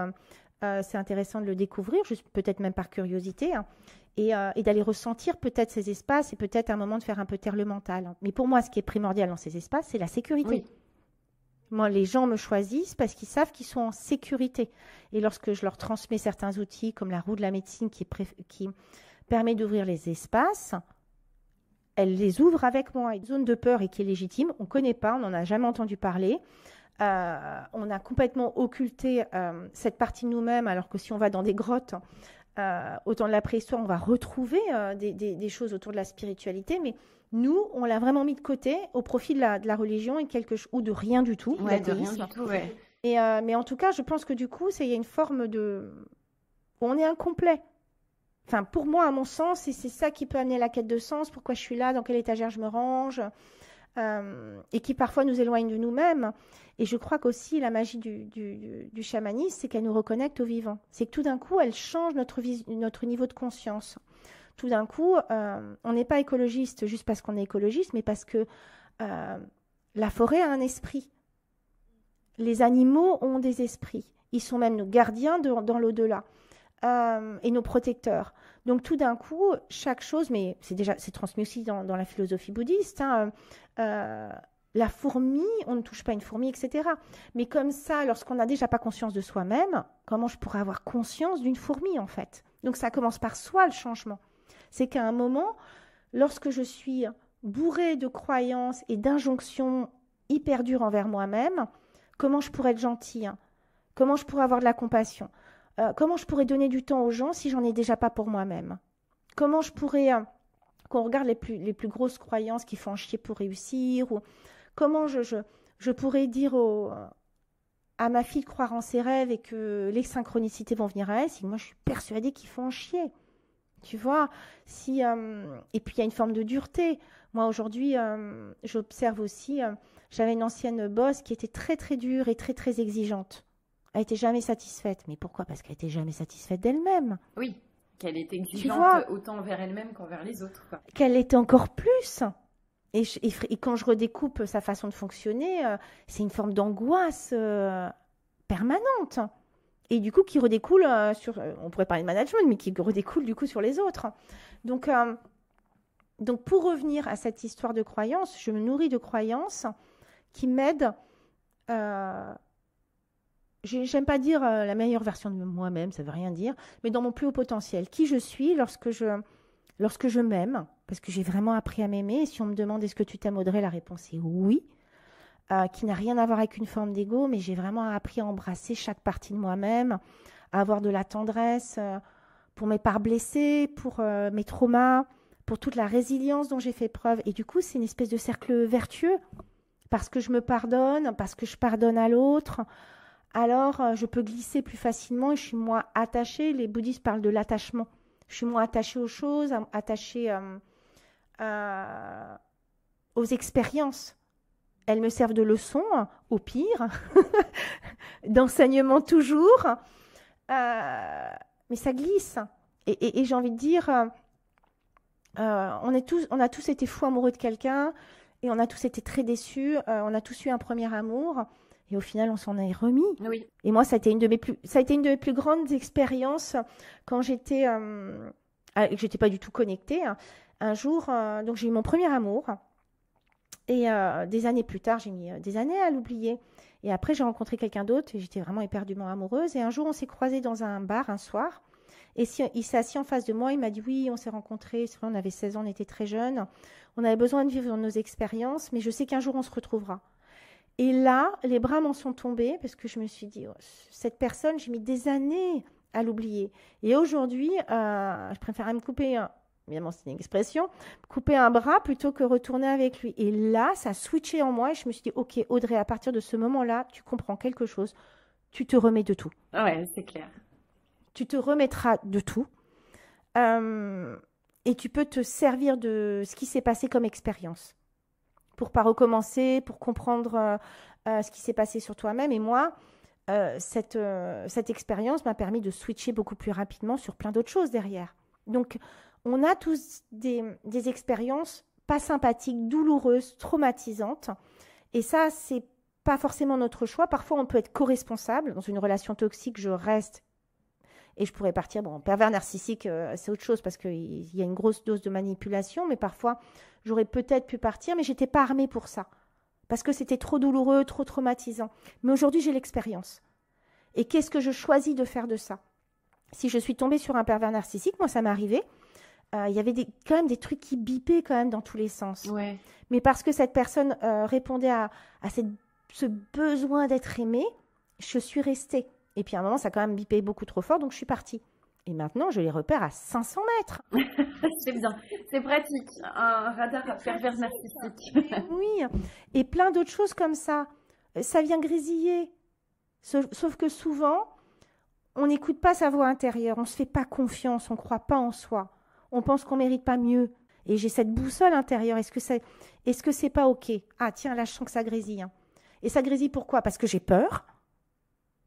Speaker 2: c'est intéressant de le découvrir, juste peut-être même par curiosité, hein, et d'aller ressentir peut-être ces espaces et peut-être à un moment de faire un peu taire le mental. Mais pour moi, ce qui est primordial dans ces espaces, c'est la sécurité.
Speaker 1: Oui.
Speaker 2: Moi, les gens me choisissent parce qu'ils savent qu'ils sont en sécurité. Et lorsque je leur transmets certains outils, comme la roue de la médecine qui permet d'ouvrir les espaces, elles les ouvrent avec moi. Une zone de peur et qui est légitime, on ne connaît pas, on n'en a jamais entendu parler. On a complètement occulté cette partie de nous-mêmes, alors que si on va dans des grottes, au temps de la préhistoire, on va retrouver des choses autour de la spiritualité, mais nous, on l'a vraiment mis de côté au profit de la religion ou de rien du tout.
Speaker 1: Ouais, de rien du tout, ouais.
Speaker 2: Mais en tout cas, je pense que du coup, il y a une forme de... On est incomplet. Enfin, pour moi, à mon sens, et c'est ça qui peut amener la quête de sens, pourquoi je suis là, dans quelle étagère je me range, et qui parfois nous éloigne de nous-mêmes. Et je crois qu'aussi la magie du chamanisme, c'est qu'elle nous reconnecte au vivant. C'est que tout d'un coup, elle change notre niveau de conscience. Tout d'un coup, on n'est pas écologiste juste parce qu'on est écologiste, mais parce que la forêt a un esprit. Les animaux ont des esprits. Ils sont même nos gardiens dans l'au-delà et nos protecteurs. Donc tout d'un coup, chaque chose, mais c'est transmis aussi dans la philosophie bouddhiste, hein, la fourmi, on ne touche pas une fourmi, etc. Mais comme ça, lorsqu'on n'a déjà pas conscience de soi-même, comment je pourrais avoir conscience d'une fourmi, en fait? Donc ça commence par soi, le changement. C'est qu'à un moment, lorsque je suis bourrée de croyances et d'injonctions hyper dures envers moi-même, comment je pourrais être gentille, hein? Comment je pourrais avoir de la compassion? Comment je pourrais donner du temps aux gens si j'en ai déjà pas pour moi-même? Comment je pourrais, quand on regarde les plus grosses croyances qui font chier pour réussir, ou comment je pourrais dire à ma fille de croire en ses rêves et que les synchronicités vont venir à elle, si moi je suis persuadée qu'ils font chier. Tu vois, et puis il y a une forme de dureté. Moi aujourd'hui, j'observe aussi, j'avais une ancienne boss qui était très très dure et très très exigeante. Elle n'était jamais satisfaite. Mais pourquoi? Parce qu'elle n'était jamais satisfaite d'elle-même.
Speaker 1: Oui, qu'elle était exigeante autant envers elle-même qu'envers les autres, quoi.
Speaker 2: Qu'elle l'était encore plus. Et quand je redécoupe sa façon de fonctionner, c'est une forme d'angoisse permanente. Et du coup, qui redécoule on pourrait parler de management, mais qui redécoule du coup sur les autres. Donc pour revenir à cette histoire de croyances, je me nourris de croyances qui m'aident. J'aime pas dire la meilleure version de moi-même, ça veut rien dire, mais dans mon plus haut potentiel, qui je suis lorsque je m'aime, parce que j'ai vraiment appris à m'aimer. Et si on me demande est-ce que tu t'aimes, Audrey, la réponse est oui. Qui n'a rien à voir avec une forme d'ego, mais j'ai vraiment appris à embrasser chaque partie de moi-même, à avoir de la tendresse pour mes parts blessées, pour mes traumas, pour toute la résilience dont j'ai fait preuve. Et du coup, c'est une espèce de cercle vertueux, parce que je me pardonne, parce que je pardonne à l'autre. Alors, je peux glisser plus facilement et je suis moins attachée. Les bouddhistes parlent de l'attachement. Je suis moins attachée aux choses, attachée aux expériences. Elles me servent de leçon, au pire, d'enseignement toujours, mais ça glisse. Et j'ai envie de dire, on a tous été fous amoureux de quelqu'un et on a tous été très déçus. On a tous eu un premier amour. Et au final, on s'en est remis.
Speaker 1: Oui.
Speaker 2: Et moi, ça a été une de mes plus grandes expériences quand j'étais pas du tout connectée. Un jour, donc j'ai eu mon premier amour. Et des années plus tard, j'ai mis des années à l'oublier. Et après, j'ai rencontré quelqu'un d'autre et j'étais vraiment éperdument amoureuse. Et un jour, on s'est croisés dans un bar un soir. Et il s'est assis en face de moi. Il m'a dit, oui, on s'est rencontrés. C'est vrai, on avait 16 ans, on était très jeunes. On avait besoin de vivre nos expériences, mais je sais qu'un jour, on se retrouvera. Et là, les bras m'en sont tombés parce que je me suis dit, oh, cette personne, j'ai mis des années à l'oublier. Et aujourd'hui, je préfère me couper évidemment, c'est une expression, couper un bras plutôt que retourner avec lui. Et là, ça a switché en moi et je me suis dit, ok, Audrey, à partir de ce moment-là, tu comprends quelque chose, tu te remets de tout.
Speaker 1: Ouais, c'est clair.
Speaker 2: Tu te remettras de tout et tu peux te servir de ce qui s'est passé comme expérience pour pas recommencer, pour comprendre ce qui s'est passé sur toi-même. Et moi, cette expérience m'a permis de switcher beaucoup plus rapidement sur plein d'autres choses derrière. Donc, on a tous des expériences pas sympathiques, douloureuses, traumatisantes. Et ça, c'est pas forcément notre choix. Parfois, on peut être co-responsable. Dans une relation toxique, je reste et je pourrais partir. Bon, pervers narcissique, c'est autre chose parce qu'il y a une grosse dose de manipulation. Mais parfois, j'aurais peut-être pu partir, mais j'étais pas armée pour ça. Parce que c'était trop douloureux, trop traumatisant. Mais aujourd'hui, j'ai l'expérience. Et qu'est-ce que je choisis de faire de ça? Si je suis tombée sur un pervers narcissique, moi, ça m'est arrivé. Il y avait quand même des trucs qui bipaient quand même dans tous les sens.
Speaker 1: Ouais.
Speaker 2: Mais parce que cette personne répondait à ce besoin d'être aimée, je suis restée. Et puis à un moment, ça a quand même bipé beaucoup trop fort, donc je suis partie. Et maintenant, je les repère à 500 mètres.
Speaker 1: C'est bien, c'est pratique, un radar à pervers narcissique.
Speaker 2: Oui, et plein d'autres choses comme ça. Ça vient grésiller. Sauf que souvent, on n'écoute pas sa voix intérieure, on ne se fait pas confiance, on ne croit pas en soi. On pense qu'on ne mérite pas mieux. Et j'ai cette boussole intérieure. Est-ce que c'est pas OK? Ah tiens, là, je sens que ça grésille. Hein. Et ça grésille pourquoi? Parce que j'ai peur.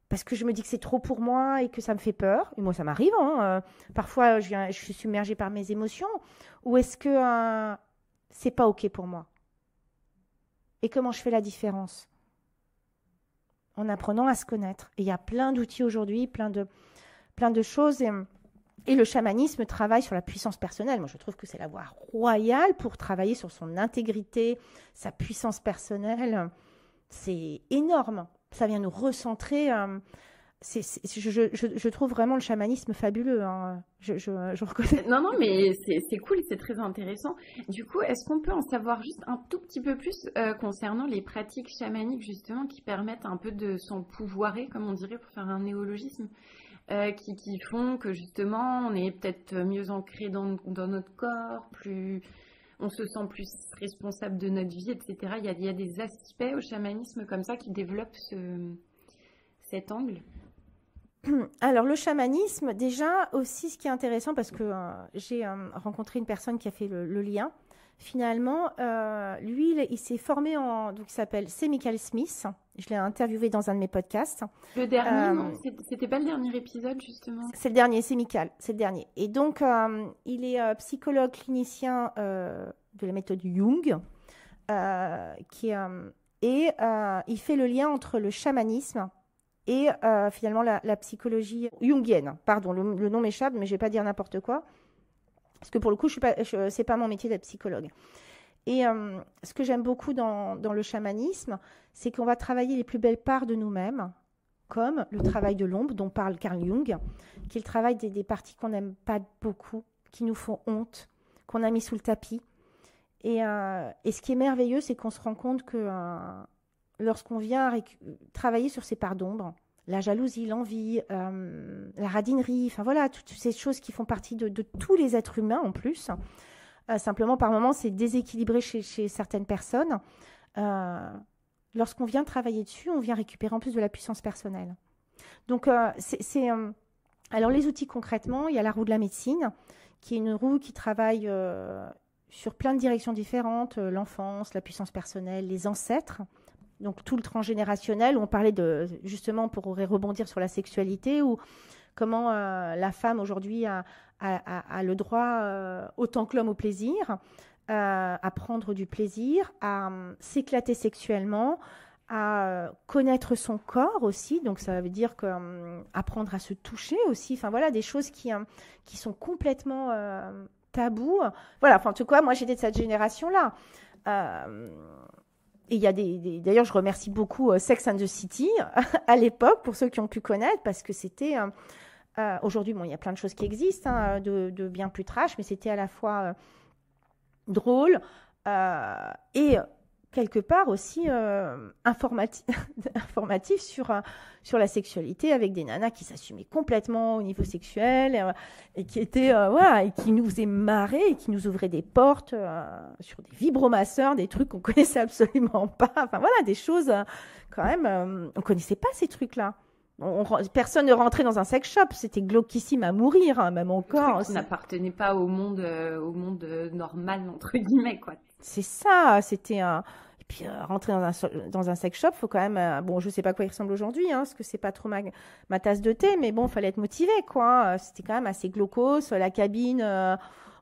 Speaker 2: Parce que je me dis que c'est trop pour moi et que ça me fait peur. Et moi, ça m'arrive. Hein. Parfois, je suis submergée par mes émotions. Ou est-ce que c'est pas OK pour moi? Et comment je fais la différence? En apprenant à se connaître. Et il y a plein d'outils aujourd'hui, plein de choses. Et le chamanisme travaille sur la puissance personnelle. Moi, je trouve que c'est la voie royale pour travailler sur son intégrité, sa puissance personnelle. C'est énorme. Ça vient nous recentrer. Je trouve vraiment le chamanisme fabuleux. Hein. Je reconnais.
Speaker 1: Non, mais c'est cool, c'est très intéressant. Du coup, est-ce qu'on peut en savoir juste un tout petit peu plus concernant les pratiques chamaniques, justement, qui permettent un peu de s'empouvoirer, comme on dirait, pour faire un néologisme qui font que justement on est peut-être mieux ancré dans notre corps, on se sent plus responsable de notre vie, etc. Il y a des aspects au chamanisme comme ça qui développent cet angle.
Speaker 2: Alors le chamanisme, déjà aussi ce qui est intéressant, parce que j'ai rencontré une personne qui a fait le lien. Finalement, lui, il s'est formé donc il s'appelle C. Michael Smith. Je l'ai interviewé dans un de mes podcasts.
Speaker 1: Le dernier, non? C'était pas le dernier épisode, justement? C'est
Speaker 2: le dernier, c'est Michael, c'est le dernier. Et donc, il est psychologue clinicien de la méthode Jung, et il fait le lien entre le chamanisme et finalement la psychologie jungienne. Pardon, le nom m'échappe, mais je ne vais pas dire n'importe quoi. Parce que pour le coup, c'est pas mon métier d'être psychologue. Et ce que j'aime beaucoup dans le chamanisme, c'est qu'on va travailler les plus belles parts de nous-mêmes, comme le travail de l'ombre dont parle Carl Jung, qui est le travail des parties qu'on n'aime pas beaucoup, qui nous font honte, qu'on a mis sous le tapis. Et ce qui est merveilleux, c'est qu'on se rend compte que lorsqu'on vient travailler sur ces parts d'ombre, la jalousie, l'envie, la radinerie, enfin voilà, toutes ces choses qui font partie de tous les êtres humains en plus. Simplement, par moments, c'est déséquilibré chez certaines personnes. Lorsqu'on vient travailler dessus, on vient récupérer en plus de la puissance personnelle. Donc, alors les outils concrètement, il y a la roue de la médecine, qui est une roue qui travaille sur plein de directions différentes, l'enfance, la puissance personnelle, les ancêtres. Donc tout le transgénérationnel, où on parlait justement pour rebondir sur la sexualité, ou comment la femme aujourd'hui a le droit, autant que l'homme, au plaisir, à prendre du plaisir, à s'éclater sexuellement, à connaître son corps aussi, donc ça veut dire apprendre à se toucher aussi, enfin voilà, des choses qui sont complètement tabous. Voilà, enfin en tout cas, moi j'étais de cette génération-là. Et il y a d'ailleurs, je remercie beaucoup Sex and the City à l'époque, pour ceux qui ont pu connaître, parce que c'était... aujourd'hui, bon, il y a plein de choses qui existent, hein, de bien plus trash, mais c'était à la fois drôle et quelque part aussi informatif sur la sexualité, avec des nanas qui s'assumaient complètement au niveau sexuel et qui étaient voilà, et qui nous faisaient marrer et qui nous ouvraient des portes sur des vibromasseurs, des trucs qu'on connaissait absolument pas. Enfin voilà, des choses quand même, on connaissait pas ces trucs-là. Personne ne rentrait dans un sex shop, c'était glauquissime à mourir, hein, même encore.
Speaker 1: Ça n'appartenait pas au monde normal, entre guillemets, quoi.
Speaker 2: C'est ça, c'était un... Et puis, rentrer dans un sex shop, faut quand même... bon, je sais pas à quoi il ressemble aujourd'hui, hein, parce que c'est pas trop ma tasse de thé, mais bon, il fallait être motivé, quoi. C'était quand même assez glaucos, la cabine...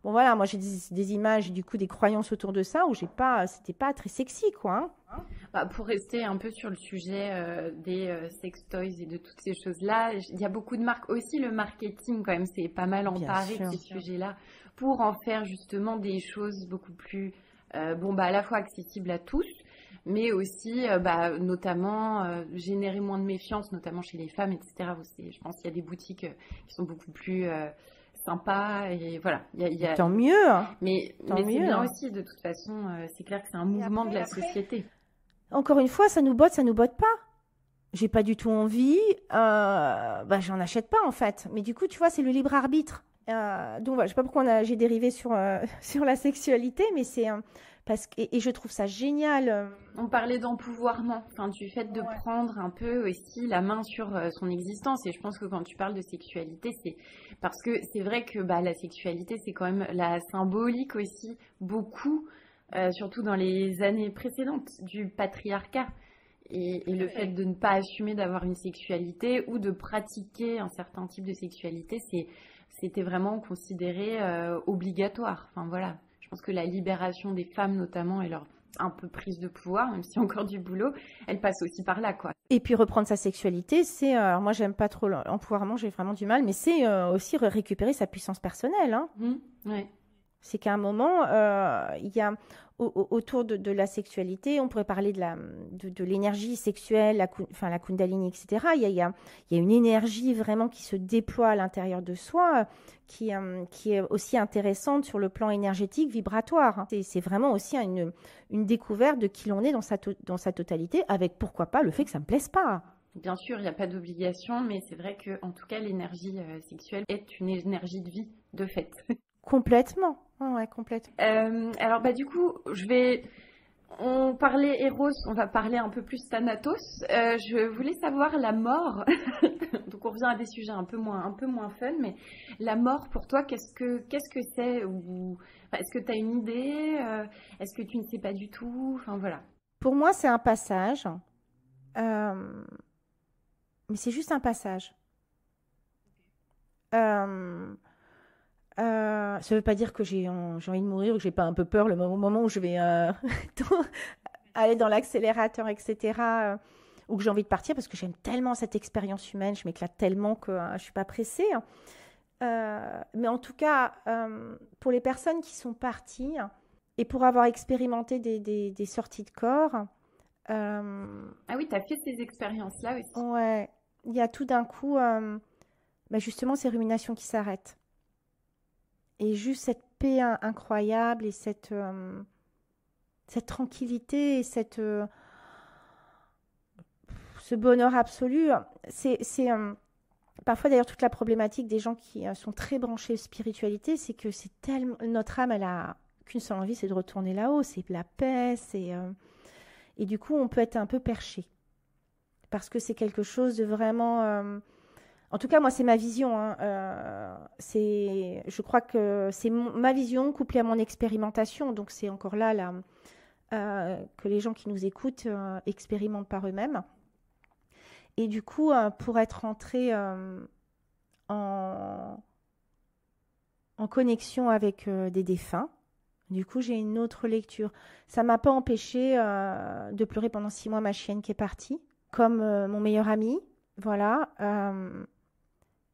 Speaker 2: bon, voilà, moi, j'ai des images, du coup, des croyances autour de ça, où c'était pas très sexy, quoi. Hein.
Speaker 1: Bah, pour rester un peu sur le sujet des sex toys et de toutes ces choses-là, il y a beaucoup de marques. Aussi, le marketing, quand même, c'est pas mal emparé de ces sujets-là pour en faire justement des choses beaucoup plus, à la fois accessibles à tous, mais aussi, notamment, générer moins de méfiance, notamment chez les femmes, etc. Je pense qu'il y a des boutiques qui sont beaucoup plus... sympa et voilà.
Speaker 2: Tant mieux.
Speaker 1: Mais c'est bien aussi, de toute façon, c'est clair que c'est un mouvement de la société.
Speaker 2: Encore une fois, ça nous botte pas. J'ai pas du tout envie, j'en achète pas en fait. Mais du coup, tu vois, c'est le libre arbitre. Donc voilà, je sais pas pourquoi j'ai dérivé sur la sexualité, mais c'est parce que et je trouve ça génial.
Speaker 1: On parlait d'empouvoirment, du fait de prendre un peu aussi la main sur son existence. Et je pense que quand tu parles de sexualité, c'est parce que c'est vrai que la sexualité, c'est quand même la symbolique aussi, beaucoup, surtout dans les années précédentes, du patriarcat. Et le fait de ne pas assumer d'avoir une sexualité ou de pratiquer un certain type de sexualité, c'était vraiment considéré obligatoire. Enfin voilà. Je pense que la libération des femmes, notamment, et leur un peu prise de pouvoir, même s'il y a encore du boulot, elle passe aussi par là, quoi.
Speaker 2: Et puis reprendre sa sexualité, c'est... alors moi, j'aime pas trop l'empouvoirment, j'ai vraiment du mal, mais c'est aussi récupérer sa puissance personnelle. Hein.
Speaker 1: Ouais.
Speaker 2: C'est qu'à un moment, il y a autour de la sexualité, on pourrait parler de l'énergie sexuelle, la kundalini, etc. Il y a une énergie vraiment qui se déploie à l'intérieur de soi, qui est aussi intéressante sur le plan énergétique, vibratoire. C'est vraiment aussi une découverte de qui l'on est dans sa totalité, avec pourquoi pas le fait que ça ne me plaise pas.
Speaker 1: Bien sûr, il n'y a pas d'obligation, mais c'est vrai qu'en tout cas, l'énergie sexuelle est une énergie de vie, de fait.
Speaker 2: Complètement. Ouais, complètement.
Speaker 1: Alors, du coup, on parlait Eros, on va parler un peu plus Thanatos. Je voulais savoir la mort. Donc, on revient à des sujets un peu moins fun, mais la mort, pour toi, qu'est-ce que c'est est-ce que tu as une idée est-ce que tu ne sais pas du tout? Enfin, voilà.
Speaker 2: Pour moi, c'est un passage. Mais c'est juste un passage. Ça ne veut pas dire que j'ai envie de mourir ou que j'ai pas un peu peur au moment où je vais aller dans l'accélérateur, etc. Ou que j'ai envie de partir parce que j'aime tellement cette expérience humaine, je m'éclate tellement que je ne suis pas pressée. Mais en tout cas, pour les personnes qui sont parties et pour avoir expérimenté des sorties de corps...
Speaker 1: Ah oui, tu as fait ces expériences-là aussi.
Speaker 2: Ouais, il y a tout d'un coup, justement, ces ruminations qui s'arrêtent. Et juste cette paix incroyable et cette tranquillité et ce bonheur absolu. C'est parfois d'ailleurs toute la problématique des gens qui sont très branchés spiritualité, c'est que c'est tellement notre âme, elle a qu'une seule envie, c'est de retourner là-haut, c'est la paix, et du coup on peut être un peu perché parce que c'est quelque chose de vraiment... En tout cas, moi, c'est ma vision. Hein. Je crois que c'est ma vision couplée à mon expérimentation. Donc, c'est encore là que les gens qui nous écoutent expérimentent par eux-mêmes. Et du coup, pour être rentrée en connexion avec des défunts, du coup, j'ai une autre lecture. Ça ne m'a pas empêché de pleurer pendant 6 mois ma chienne qui est partie, comme mon meilleur ami. Voilà.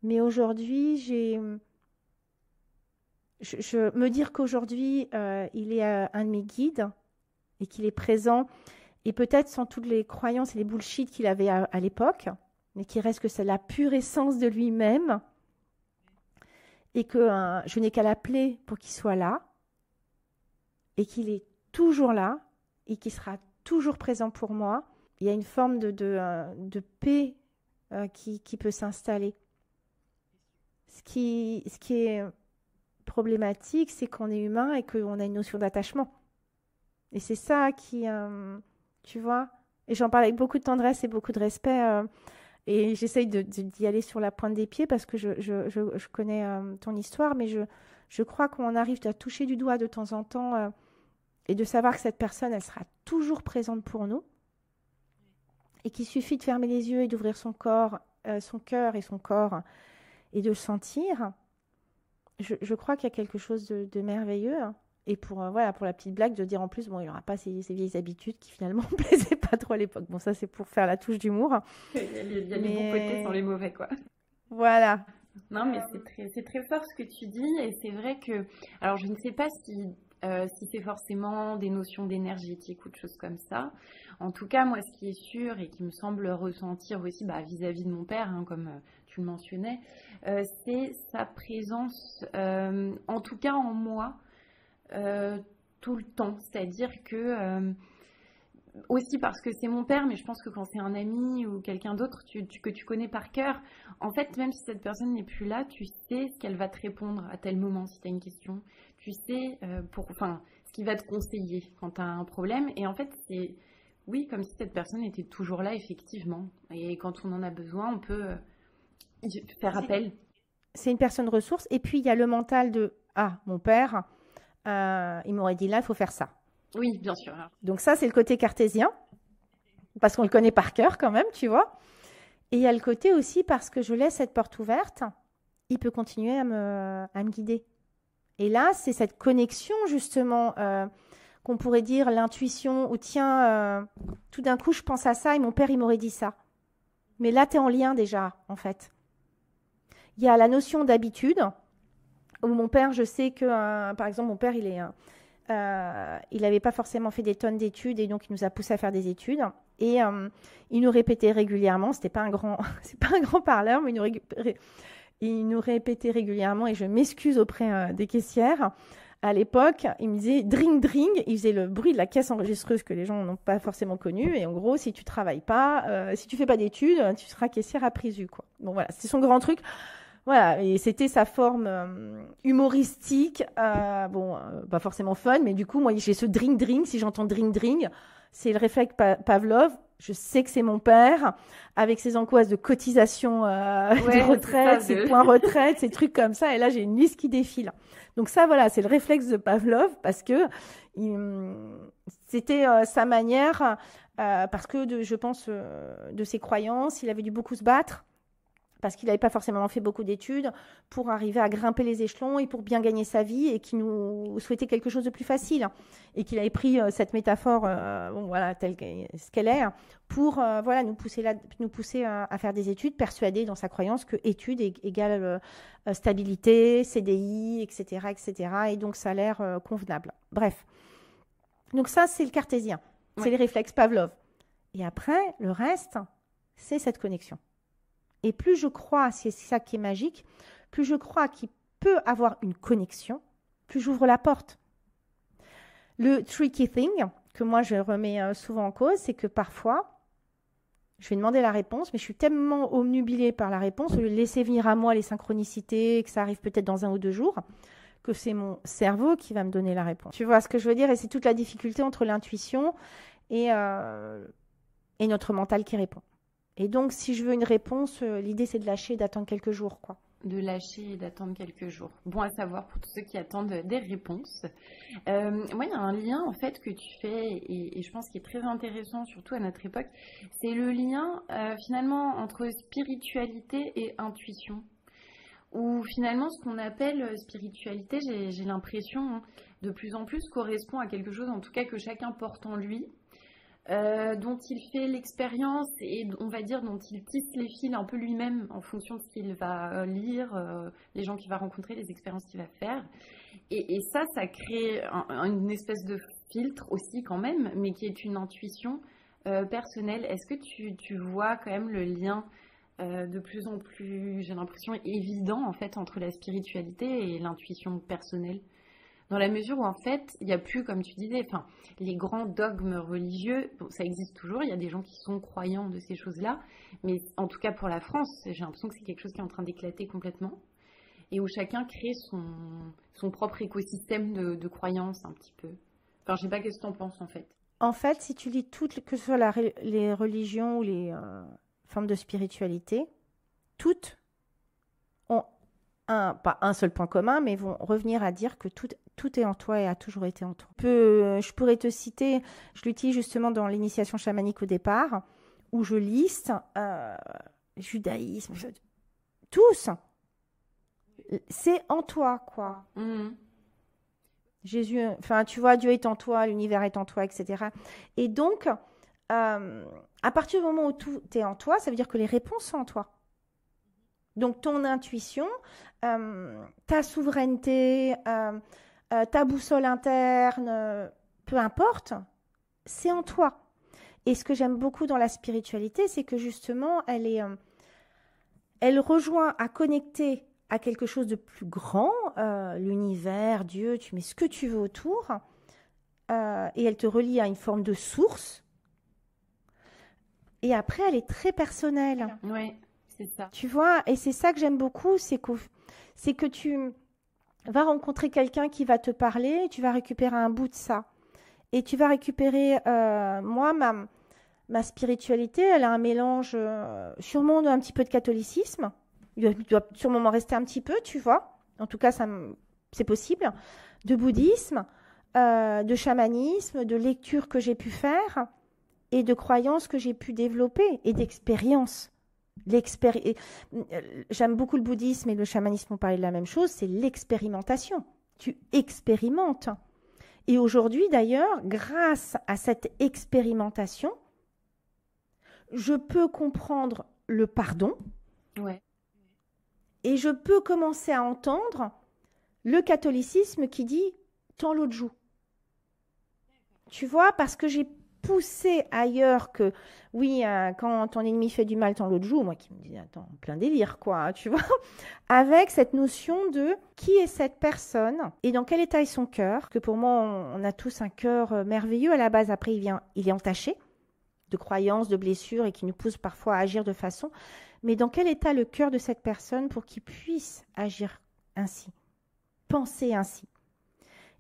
Speaker 2: Mais aujourd'hui, je me dire qu'aujourd'hui, il est un de mes guides, et qu'il est présent, et peut-être sans toutes les croyances et les bullshit qu'il avait à l'époque, mais qu'il reste que c'est la pure essence de lui-même, et que je n'ai qu'à l'appeler pour qu'il soit là, et qu'il est toujours là, et qu'il sera toujours présent pour moi. Il y a une forme de paix qui peut s'installer. Ce qui est problématique, c'est qu'on est humain et qu'on a une notion d'attachement. Et c'est ça qui, tu vois, et j'en parle avec beaucoup de tendresse et beaucoup de respect, et j'essaye d'y aller sur la pointe des pieds parce que je connais ton histoire, mais je crois qu'on arrive à toucher du doigt de temps en temps et de savoir que cette personne, elle sera toujours présente pour nous et qu'il suffit de fermer les yeux et d'ouvrir son corps, son cœur et son corps et de le sentir. Je crois qu'il y a quelque chose de merveilleux. Et pour la petite blague, de dire en plus, bon, il n'aura pas ces vieilles habitudes qui finalement ne plaisaient pas trop à l'époque. Bon, ça, c'est pour faire la touche d'humour.
Speaker 1: Il y a les bons côtés sans les mauvais, quoi.
Speaker 2: Voilà.
Speaker 1: Non, mais c'est très fort ce que tu dis. Et c'est vrai que, alors je ne sais pas si c'est forcément des notions d'énergétique ou de choses comme ça. En tout cas, moi, ce qui est sûr et qui me semble ressentir aussi vis-à-vis de mon père, hein, comme tu le mentionnais, c'est sa présence, en tout cas en moi, tout le temps. C'est-à-dire que, aussi parce que c'est mon père, mais je pense que quand c'est un ami ou quelqu'un d'autre que tu connais par cœur, en fait, même si cette personne n'est plus là, tu sais ce qu'elle va te répondre à tel moment si tu as une question. Tu sais ce qu'il va te conseiller quand tu as un problème. Et en fait, c'est, oui, comme si cette personne était toujours là, effectivement. Et quand on en a besoin, on peut faire appel.
Speaker 2: C'est une personne ressource. Et puis, il y a le mental de « Ah, mon père, il m'aurait dit là, il faut faire ça. »
Speaker 1: Oui, bien sûr.
Speaker 2: Donc ça, c'est le côté cartésien, parce qu'on le connaît par cœur quand même, tu vois. Et il y a le côté aussi, parce que je laisse cette porte ouverte, il peut continuer à me guider. Et là, c'est cette connexion, justement, qu'on pourrait dire l'intuition, ou tiens, tout d'un coup, je pense à ça, et mon père, il m'aurait dit ça. Mais là, tu es en lien déjà, en fait. Il y a la notion d'habitude, où mon père, je sais que, par exemple, mon père, il n'avait pas forcément fait des tonnes d'études et donc il nous a poussé à faire des études. Et il nous répétait régulièrement, c'est pas un grand parleur, mais il nous répétait régulièrement, et je m'excuse auprès des caissières. À l'époque, il me disait dring dring, il faisait le bruit de la caisse enregistreuse que les gens n'ont pas forcément connu. Et en gros, si tu travailles pas, si tu fais pas d'études, tu seras caissière à Présu, quoi. Bon voilà, c'est son grand truc. Voilà, et c'était sa forme humoristique, pas forcément fun, mais du coup, moi, j'ai ce dring-dring, si j'entends dring-dring, c'est le réflexe Pavlov, je sais que c'est mon père, avec ses angoisses de cotisation de retraite, ses points retraite, ces trucs comme ça, et là, j'ai une liste qui défile. Donc ça, voilà, c'est le réflexe de Pavlov, parce que c'était sa manière, parce que, je pense, de ses croyances, il avait dû beaucoup se battre, parce qu'il n'avait pas forcément fait beaucoup d'études, pour arriver à grimper les échelons et pour bien gagner sa vie, et qu'il nous souhaitait quelque chose de plus facile. Et qu'il avait pris cette métaphore, telle qu'elle est, pour nous pousser à faire des études, persuadé dans sa croyance que études égale stabilité, CDI, etc., etc., et donc salaire convenable. Bref. Donc ça, c'est le cartésien. Ouais. C'est les réflexes Pavlov. Et après, le reste, c'est cette connexion. Et plus je crois, c'est ça qui est magique, plus je crois qu'il peut avoir une connexion, plus j'ouvre la porte. Le tricky thing, que moi je remets souvent en cause, c'est que parfois, je vais demander la réponse, mais je suis tellement omnubilée par la réponse, de laisser venir à moi les synchronicités, que ça arrive peut-être dans 1 ou 2 jours, que c'est mon cerveau qui va me donner la réponse. Tu vois ce que je veux dire? Et c'est toute la difficulté entre l'intuition et notre mental qui répond. Et donc, si je veux une réponse, l'idée, c'est de lâcher et d'attendre quelques jours, quoi.
Speaker 1: De lâcher et d'attendre quelques jours. Bon à savoir pour tous ceux qui attendent des réponses. Moi, il y a un lien, en fait, que tu fais, et je pense qu'il est très intéressant, surtout à notre époque, c'est le lien, finalement, entre spiritualité et intuition. Où, finalement, ce qu'on appelle spiritualité, j'ai l'impression, de plus en plus, correspond à quelque chose, en tout cas, que chacun porte en lui, dont il fait l'expérience et on va dire dont il tisse les fils un peu lui-même en fonction de ce qu'il va lire, les gens qu'il va rencontrer, les expériences qu'il va faire. Et ça crée une espèce de filtre aussi quand même, mais qui est une intuition personnelle. Est-ce que tu vois quand même le lien de plus en plus, j'ai l'impression, évident en fait entre la spiritualité et l'intuition personnelle? Dans la mesure où en fait, il n'y a plus, comme tu disais, enfin, les grands dogmes religieux, bon, ça existe toujours, il y a des gens qui sont croyants de ces choses-là, mais en tout cas pour la France, j'ai l'impression que c'est quelque chose qui est en train d'éclater complètement, et où chacun crée son propre écosystème de croyances un petit peu. Enfin, je sais pas qu'est-ce que tu en penses en fait.
Speaker 2: En fait, si tu lis toutes, que ce soit les religions ou les formes de spiritualité, toutes ont pas un seul point commun, mais vont revenir à dire que tout est en toi et a toujours été en toi. Je pourrais te citer, je l'utilise justement dans l'initiation chamanique au départ, où je liste judaïsme, tous. C'est en toi, quoi. Jésus, enfin, tu vois, Dieu est en toi, l'univers est en toi, etc. Et donc, à partir du moment où tout est en toi, ça veut dire que les réponses sont en toi. Donc, ton intuition, ta souveraineté, ta boussole interne, peu importe, c'est en toi. Et ce que j'aime beaucoup dans la spiritualité, c'est que justement, elle rejoint à connecter à quelque chose de plus grand, l'univers, Dieu, tu mets ce que tu veux autour, et elle te relie à une forme de source. Et après, elle est très personnelle.
Speaker 1: Oui, c'est ça.
Speaker 2: Tu vois, et c'est ça que j'aime beaucoup, c'est que tu vas rencontrer quelqu'un qui va te parler, tu vas récupérer un bout de ça. Et tu vas récupérer, moi, ma spiritualité, elle a un mélange sûrement un petit peu de catholicisme. Il doit sûrement m'en rester un petit peu, tu vois. En tout cas, c'est possible. De bouddhisme, de chamanisme, de lecture que j'ai pu faire et de croyances que j'ai pu développer et d'expériences. J'aime beaucoup le bouddhisme et le chamanisme, on parlait de la même chose, c'est l'expérimentation. Tu expérimentes. Et aujourd'hui, d'ailleurs, grâce à cette expérimentation, je peux comprendre le pardon.
Speaker 1: Ouais.
Speaker 2: Et je peux commencer à entendre le catholicisme qui dit « tends l'autre joue ». Tu vois, parce que j'ai poussé ailleurs que, oui, quand ton ennemi fait du mal, tends l'autre joue, moi qui me dis « attends, plein délire, quoi », tu vois, avec cette notion de qui est cette personne et dans quel état est son cœur, que pour moi, on a tous un cœur merveilleux à la base, après il est entaché de croyances, de blessures et qui nous pousse parfois à agir de façon... Mais dans quel état le cœur de cette personne pour qu'il puisse agir ainsi, penser ainsi.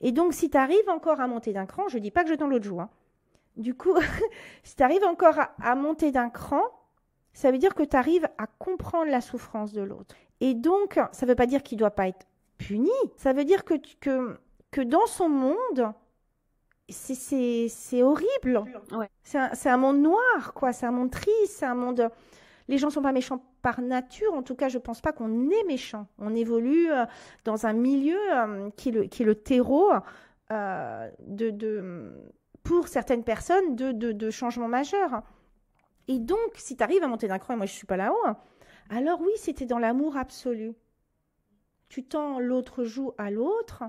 Speaker 2: Et donc, si tu arrives encore à monter d'un cran, je ne dis pas que je tends l'autre joue. Hein. Du coup, si tu arrives encore à monter d'un cran, ça veut dire que tu arrives à comprendre la souffrance de l'autre. Et donc, ça ne veut pas dire qu'il ne doit pas être puni. Ça veut dire que dans son monde, c'est horrible.
Speaker 1: Ouais.
Speaker 2: C'est un monde noir, quoi. C'est un monde triste, c'est un monde... Les gens ne sont pas méchants par nature. En tout cas, je ne pense pas qu'on est méchant. On évolue dans un milieu qui est le terreau pour certaines personnes de changements majeurs. Et donc, si tu arrives à monter d'un cran, et moi je ne suis pas là-haut, alors oui, c'était dans l'amour absolu. Tu tends l'autre joue à l'autre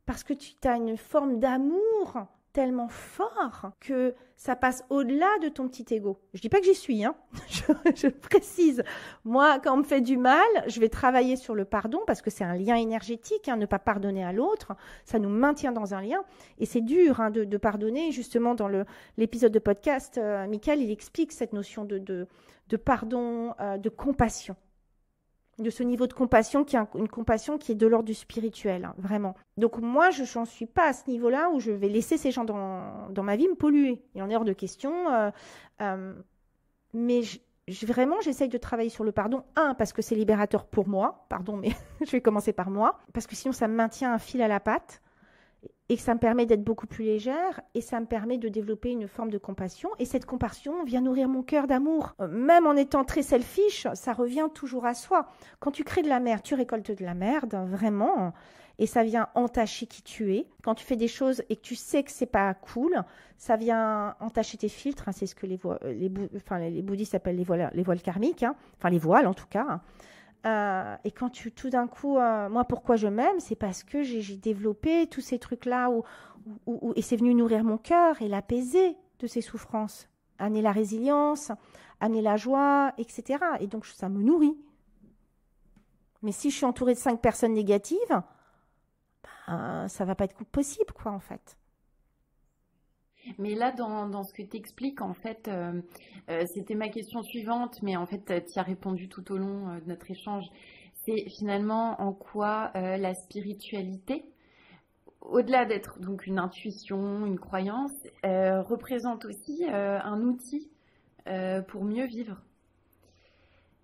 Speaker 2: parce que tu as une forme d'amour tellement fort que ça passe au-delà de ton petit ego. Je dis pas que j'y suis, hein. je précise. Moi, quand on me fait du mal, je vais travailler sur le pardon parce que c'est un lien énergétique, hein, ne pas pardonner à l'autre, ça nous maintient dans un lien. Et c'est dur hein, de pardonner. Justement, dans l'épisode de podcast, Michael, il explique cette notion de pardon, de compassion. De ce niveau de compassion qui est une compassion qui est de l'ordre du spirituel, hein, vraiment. Donc moi, je n'en suis pas à ce niveau-là où je vais laisser ces gens dans ma vie me polluer. Il en est hors de question. Mais vraiment, j'essaye de travailler sur le pardon. Parce que c'est libérateur pour moi. Pardon, mais je vais commencer par moi. Parce que sinon, ça me maintient un fil à la patte. Et que ça me permet d'être beaucoup plus légère et ça me permet de développer une forme de compassion. Et cette compassion vient nourrir mon cœur d'amour. Même en étant très selfish, ça revient toujours à soi. Quand tu crées de la merde, tu récoltes de la merde, vraiment. Et ça vient entacher qui tu es. Quand tu fais des choses et que tu sais que c'est pas cool, ça vient entacher tes filtres. Hein, c'est ce que les bouddhistes appellent les voiles karmiques. Hein, enfin, les voiles en tout cas. Hein. Et quand tout d'un coup, moi, pourquoi je m'aime, c'est parce que j'ai développé tous ces trucs-là et c'est venu nourrir mon cœur et l'apaiser de ces souffrances, amener la résilience, amener la joie, etc. Et donc, ça me nourrit. Mais si je suis entourée de 5 personnes négatives, ça ne va pas être possible, quoi, en fait.
Speaker 1: Mais là, dans ce que tu expliques, en fait, c'était ma question suivante, mais en fait, tu y as répondu tout au long de notre échange. C'est finalement en quoi la spiritualité, au-delà d'être donc une intuition, une croyance, représente aussi un outil pour mieux vivre.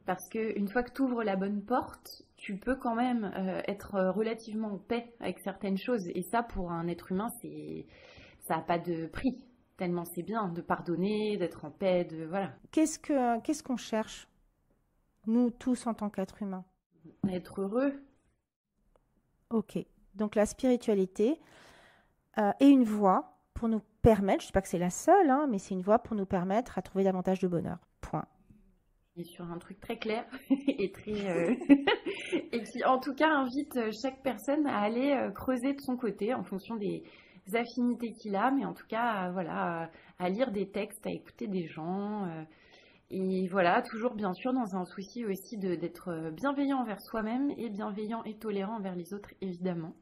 Speaker 1: Parce qu'une fois que tu ouvres la bonne porte, tu peux quand même être relativement en paix avec certaines choses. Et ça, pour un être humain, ça n'a pas de prix. Tellement c'est bien de pardonner, d'être en paix, voilà.
Speaker 2: Qu'est-ce qu'on cherche, nous tous, en tant qu'êtres humains?
Speaker 1: Être heureux.
Speaker 2: Ok. Donc la spiritualité est une voie pour nous permettre, je ne dis pas que c'est la seule, hein, mais c'est une voie pour nous permettre à trouver davantage de bonheur. Point.
Speaker 1: Et sur un truc très clair et très et qui en tout cas invite chaque personne à aller creuser de son côté en fonction des affinités qu'il a, mais en tout cas voilà, à lire des textes, à écouter des gens et voilà, toujours bien sûr dans un souci aussi d'être bienveillant envers soi-même et bienveillant et tolérant envers les autres, évidemment.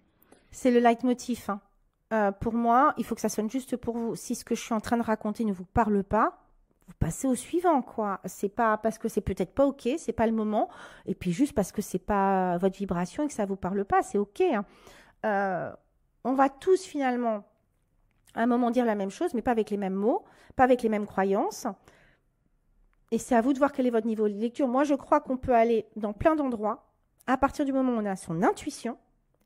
Speaker 2: C'est le leitmotiv, hein. Pour moi, il faut que ça sonne juste pour vous. Si ce que je suis en train de raconter ne vous parle pas, vous passez au suivant, quoi. C'est pas parce que c'est peut-être pas ok, c'est pas le moment, et puis juste parce que c'est pas votre vibration et que ça vous parle pas, c'est ok, hein. On va tous finalement à un moment dire la même chose, mais pas avec les mêmes mots, pas avec les mêmes croyances. Et c'est à vous de voir quel est votre niveau de lecture. Moi, je crois qu'on peut aller dans plein d'endroits à partir du moment où on a son intuition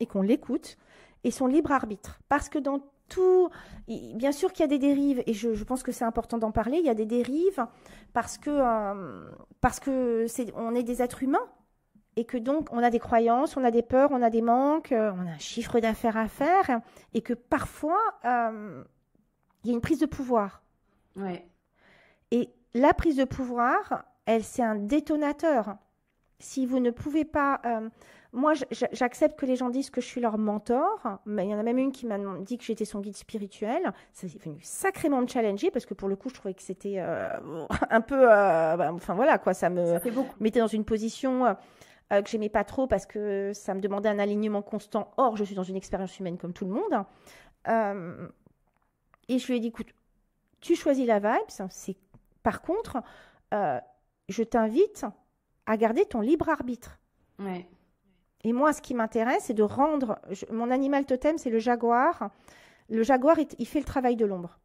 Speaker 2: et qu'on l'écoute et son libre arbitre. Parce que dans tout, bien sûr qu'il y a des dérives, et je pense que c'est important d'en parler, il y a des dérives parce que on est des êtres humains et que donc on a des croyances, on a des peurs, on a des manques, on a un chiffre d'affaires à faire et que parfois il y a une prise de pouvoir.
Speaker 1: Ouais.
Speaker 2: Et la prise de pouvoir, c'est un détonateur. Si vous ne pouvez pas... moi, j'accepte que les gens disent que je suis leur mentor. Mais il y en a même une qui m'a dit que j'étais son guide spirituel. Ça s'est venu sacrément me challenger parce que pour le coup, je trouvais que c'était un peu... enfin voilà, quoi, ça me mettait dans une position que j'aimais pas trop parce que ça me demandait un alignement constant. Or, je suis dans une expérience humaine comme tout le monde. Et je lui ai dit, écoute, tu choisis la vibe. Par contre, je t'invite à garder ton libre arbitre.
Speaker 1: Ouais.
Speaker 2: Et moi, ce qui m'intéresse, c'est de rendre... mon animal totem, c'est le jaguar. Le jaguar, il fait le travail de l'ombre.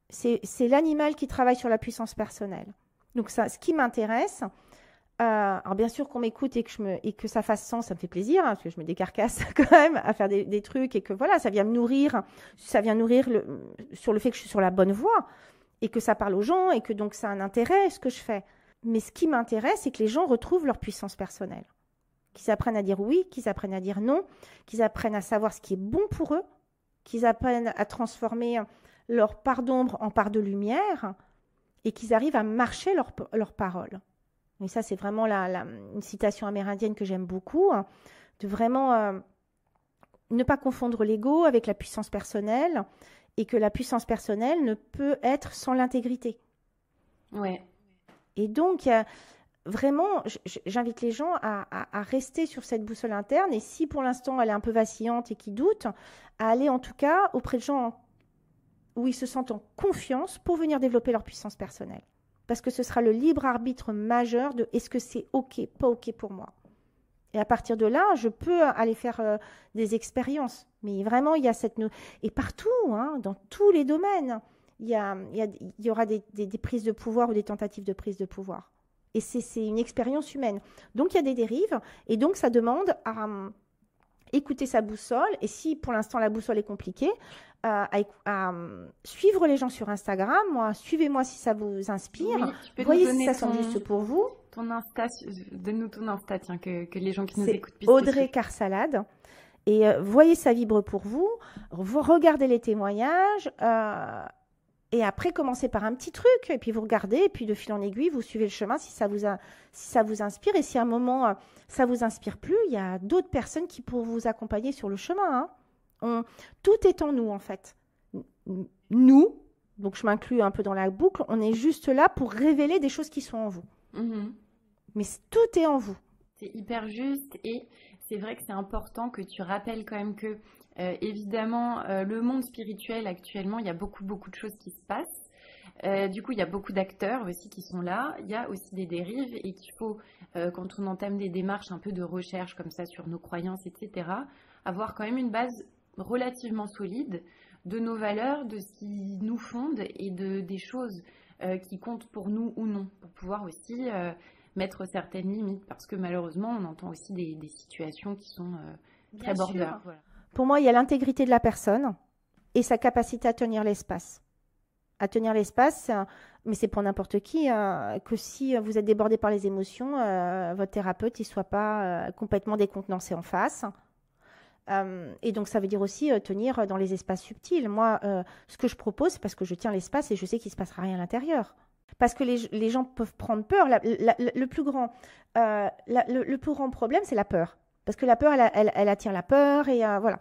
Speaker 2: C'est l'animal qui travaille sur la puissance personnelle. Donc, ça, ce qui m'intéresse... alors, bien sûr, qu'on m'écoute et que ça fasse sens, ça me fait plaisir, hein, parce que je me décarcasse quand même à faire des trucs et que voilà, ça vient me nourrir. Ça vient nourrir sur le fait que je suis sur la bonne voie et que ça parle aux gens et que donc ça a un intérêt, ce que je fais. Mais ce qui m'intéresse, c'est que les gens retrouvent leur puissance personnelle. Qu'ils apprennent à dire oui, qu'ils apprennent à dire non, qu'ils apprennent à savoir ce qui est bon pour eux, qu'ils apprennent à transformer leur part d'ombre en part de lumière et qu'ils arrivent à marcher leur parole. Et ça, c'est vraiment une citation amérindienne que j'aime beaucoup, hein, de vraiment ne pas confondre l'ego avec la puissance personnelle et que la puissance personnelle ne peut être sans l'intégrité.
Speaker 1: Ouais.
Speaker 2: Et donc, vraiment, j'invite les gens à rester sur cette boussole interne et si pour l'instant elle est un peu vacillante et qu'ils doutent, à aller en tout cas auprès de gens où ils se sentent en confiance pour venir développer leur puissance personnelle. Parce que ce sera le libre arbitre majeur de est-ce que c'est OK, pas OK pour moi. Et à partir de là, je peux aller faire des expériences. Mais vraiment, il y a cette... Et partout, hein, dans tous les domaines, il y aura des prises de pouvoir ou des tentatives de prise de pouvoir. Et c'est une expérience humaine. Donc, il y a des dérives. Et donc, ça demande à écouter sa boussole. Et si, pour l'instant, la boussole est compliquée, à suivre les gens sur Instagram. Moi, suivez-moi si ça vous inspire.
Speaker 1: Oui,
Speaker 2: voyez si ça sonne juste pour vous.
Speaker 1: Ton Insta, donne-nous ton Insta, tiens, que les gens qui nous écoutent puissent
Speaker 2: Audrey Carsalade. Et voyez ça vibre pour vous. Regardez les témoignages. Et après, commencez par un petit truc. Et puis, vous regardez. Et puis, de fil en aiguille, vous suivez le chemin si ça vous inspire. Et si à un moment, ça ne vous inspire plus, il y a d'autres personnes qui pourront vous accompagner sur le chemin. Hein. Tout est en nous, en fait. nous, donc je m'inclus un peu dans la boucle, on est juste là pour révéler des choses qui sont en vous. Mais tout est en vous.
Speaker 1: C'est hyper juste et c'est vrai que c'est important que tu rappelles quand même que, évidemment, le monde spirituel actuellement, il y a beaucoup de choses qui se passent. Du coup, il y a beaucoup d'acteurs aussi qui sont là. Il y a aussi des dérives et qu'il faut, quand on entame des démarches un peu de recherche comme ça sur nos croyances, etc., avoir quand même une base relativement solide de nos valeurs, de ce qui nous fonde et des choses qui comptent pour nous ou non, pour pouvoir aussi mettre certaines limites, parce que malheureusement, on entend aussi des situations qui sont très border. Voilà.
Speaker 2: Pour moi, il y a l'intégrité de la personne et sa capacité à tenir l'espace. À tenir l'espace, mais c'est pour n'importe qui, que si vous êtes débordé par les émotions, votre thérapeute ne soit pas complètement décontenancé en face. Et donc, ça veut dire aussi tenir dans les espaces subtils. Moi, ce que je propose, c'est parce que je tiens l'espace et je sais qu'il ne se passera rien à l'intérieur. Parce que les gens peuvent prendre peur. Le plus grand problème, c'est la peur. Parce que la peur, elle attire la peur. Et voilà.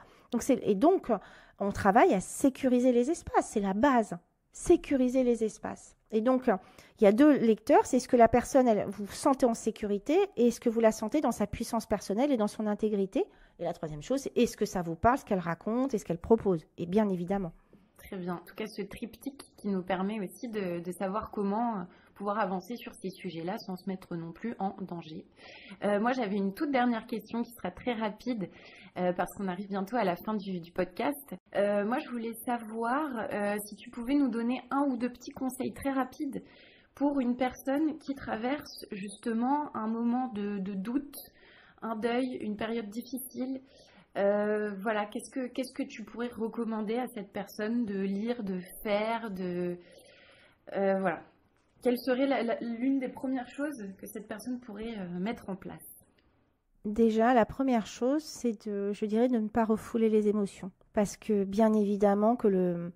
Speaker 2: Donc, on travaille à sécuriser les espaces. C'est la base. Sécuriser les espaces. Et donc, il y a deux lecteurs. C'est ce que la personne, vous sentez en sécurité et est-ce que vous la sentez dans sa puissance personnelle et dans son intégrité. Et la troisième chose, c'est est-ce que ça vous parle, ce qu'elle raconte et ce qu'elle propose. Et bien évidemment.
Speaker 1: Très bien. En tout cas, ce triptyque qui nous permet aussi de savoir comment pouvoir avancer sur ces sujets-là sans se mettre non plus en danger. Moi, j'avais une toute dernière question qui sera très rapide parce qu'on arrive bientôt à la fin du podcast. Moi, je voulais savoir si tu pouvais nous donner un ou deux petits conseils très rapides pour une personne qui traverse justement un moment de doute, un deuil, une période difficile. Voilà, qu'est-ce que tu pourrais recommander à cette personne de lire, de faire, voilà. Quelle serait l'une des premières choses que cette personne pourrait mettre en place?
Speaker 2: Déjà, la première chose, c'est je dirais, de ne pas refouler les émotions. Parce que bien évidemment que le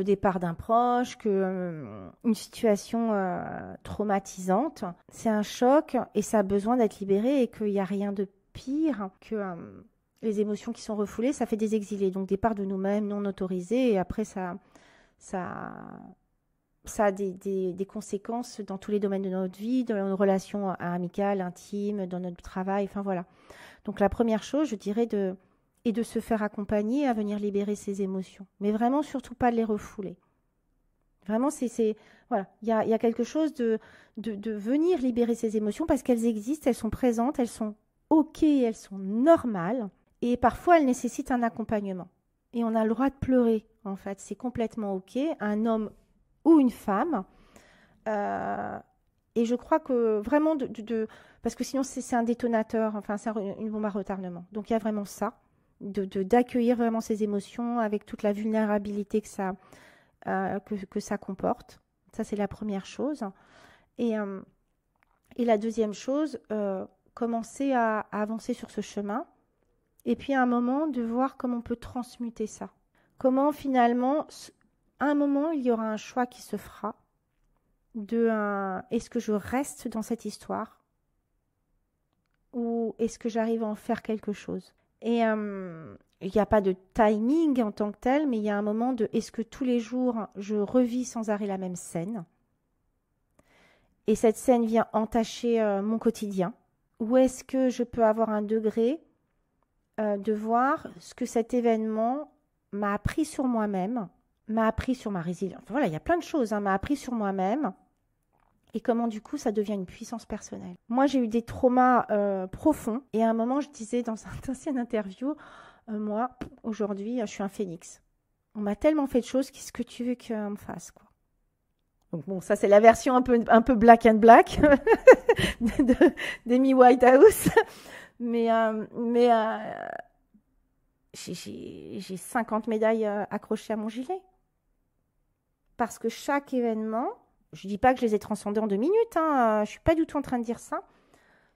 Speaker 2: départ d'un proche, une situation traumatisante, c'est un choc et ça a besoin d'être libéré et qu'il n'y a rien de pire que les émotions qui sont refoulées, ça fait des exilés, donc des parts de nous-mêmes non autorisées et après ça a des conséquences dans tous les domaines de notre vie, dans nos relations amicales, intimes, dans notre travail, enfin voilà. Donc la première chose, je dirais, est de se faire accompagner à venir libérer ses émotions. Mais vraiment, surtout pas de les refouler. Vraiment, voilà, il y a quelque chose de venir libérer ses émotions parce qu'elles existent, elles sont présentes, elles sont OK, elles sont normales. Et parfois, elles nécessitent un accompagnement. Et on a le droit de pleurer, en fait. C'est complètement OK. Un homme ou une femme. Et je crois que vraiment, parce que sinon, c'est un détonateur, enfin, c'est une bombe à retardement. Donc, il y a vraiment ça, d'accueillir vraiment ces émotions avec toute la vulnérabilité que ça comporte. Ça, c'est la première chose. Et la deuxième chose, commencer à avancer sur ce chemin. Et puis, à un moment, de voir comment on peut transmuter ça. Comment, finalement, à un moment, il y aura un choix qui se fera est-ce que je reste dans cette histoire ou est-ce que j'arrive à en faire quelque chose? Et il n'y a pas de timing en tant que tel, mais il y a un moment de est-ce que tous les jours, je revis sans arrêt la même scène? Et cette scène vient entacher mon quotidien? Ou est-ce que je peux avoir un degré de voir ce que cet événement m'a appris sur moi-même, m'a appris sur ma résilience. Enfin, voilà, il y a plein de choses, m'a appris sur moi-même et comment du coup ça devient une puissance personnelle. Moi, j'ai eu des traumas profonds et à un moment, je disais dans une ancienne interview, moi, aujourd'hui, je suis un phénix. On m'a tellement fait de choses, qu'est-ce que tu veux qu'on me fasse, quoi. Donc bon, ça c'est la version un peu black and black d'Amy Whitehouse. Mais j'ai 50 médailles accrochées à mon gilet. Parce que chaque événement, je ne dis pas que je les ai transcendés en 2 minutes, je ne suis pas du tout en train de dire ça.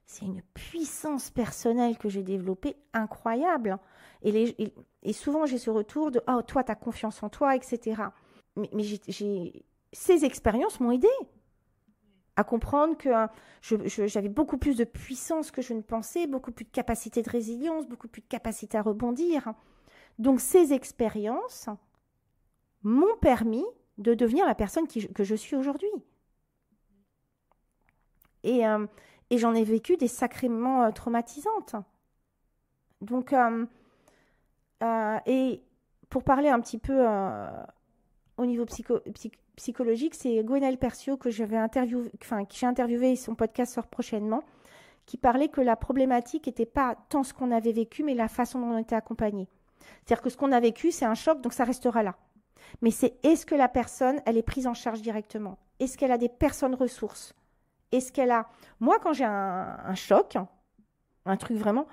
Speaker 2: C'est une puissance personnelle que j'ai développée incroyable. Et souvent, j'ai ce retour de « Oh, toi, tu as confiance en toi, etc. » Mais ces expériences m'ont aidée à comprendre que j'avais beaucoup plus de puissance que je ne pensais, beaucoup plus de capacité de résilience, beaucoup plus de capacité à rebondir. Donc ces expériences m'ont permis de devenir la personne que je suis aujourd'hui. Et j'en ai vécu des sacrément traumatisantes. Donc, et pour parler un petit peu au niveau psychologique, c'est Gwenaëlle Percio que j'ai interviewé, son podcast sort prochainement, qui parlait que la problématique n'était pas tant ce qu'on avait vécu, mais la façon dont on était accompagné. C'est-à-dire que ce qu'on a vécu, c'est un choc, donc ça restera là. Mais c'est est-ce que la personne, elle est prise en charge directement? Est-ce qu'elle a des personnes ressources? Est-ce qu'elle a... Moi, quand j'ai un choc, un truc vraiment...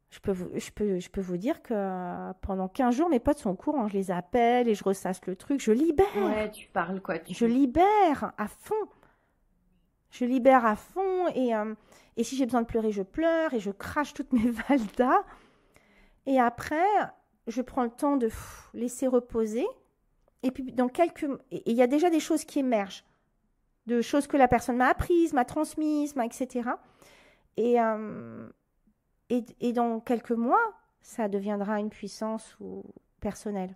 Speaker 2: Je peux vous dire que pendant 15 jours, mes potes sont au courant. Je les appelle et je ressasse le truc. Je libère.
Speaker 1: Ouais, tu parles quoi?
Speaker 2: Je libère à fond. Je libère à fond. Et si j'ai besoin de pleurer, je pleure et je crache toutes mes valdas. Et après, je prends le temps de laisser reposer. Et puis, il y a déjà des choses qui émergent. De choses que la personne m'a apprises, m'a transmises, etc. Et dans quelques mois, ça deviendra une puissance personnelle.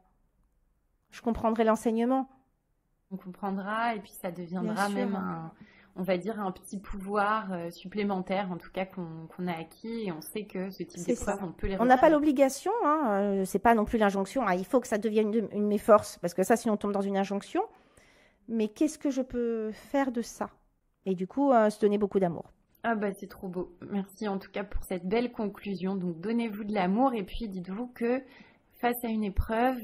Speaker 2: Je comprendrai l'enseignement.
Speaker 1: On comprendra et puis ça deviendra même on va dire un petit pouvoir supplémentaire, en tout cas qu'on a acquis, et on sait que ce type d'épreuves, on peut les refaire.
Speaker 2: On n'a pas l'obligation, c'est pas non plus l'injonction, il faut que ça devienne une de mes forces, parce que ça, sinon on tombe dans une injonction. Mais qu'est-ce que je peux faire de ça? Et du coup, se donner beaucoup d'amour.
Speaker 1: Ah bah c'est trop beau. Merci en tout cas pour cette belle conclusion. Donc donnez-vous de l'amour et puis dites-vous que face à une épreuve,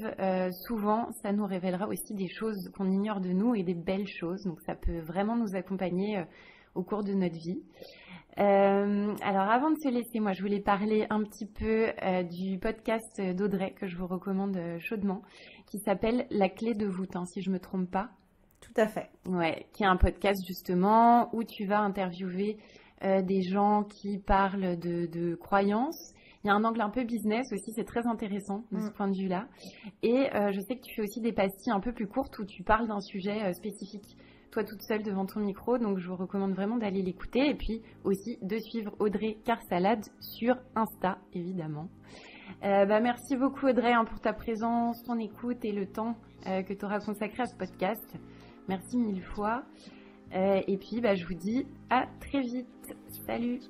Speaker 1: souvent ça nous révélera aussi des choses qu'on ignore de nous et des belles choses. Donc ça peut vraiment nous accompagner au cours de notre vie. Alors avant de se laisser, moi je voulais parler un petit peu du podcast d'Audrey que je vous recommande chaudement, qui s'appelle La clé de voûte, si je me trompe pas.
Speaker 2: Tout à fait.
Speaker 1: Ouais, qui est un podcast justement où tu vas interviewer des gens qui parlent de croyances. Il y a un angle un peu business aussi, c'est très intéressant de ce point de vue-là. Et je sais que tu fais aussi des pastilles un peu plus courtes où tu parles d'un sujet spécifique, toi toute seule devant ton micro. Donc je vous recommande vraiment d'aller l'écouter et puis aussi de suivre Audrey Carsalade sur Insta, évidemment. Merci beaucoup Audrey pour ta présence, ton écoute et le temps que tu auras consacré à ce podcast. Merci mille fois. Et puis, je vous dis à très vite. Salut!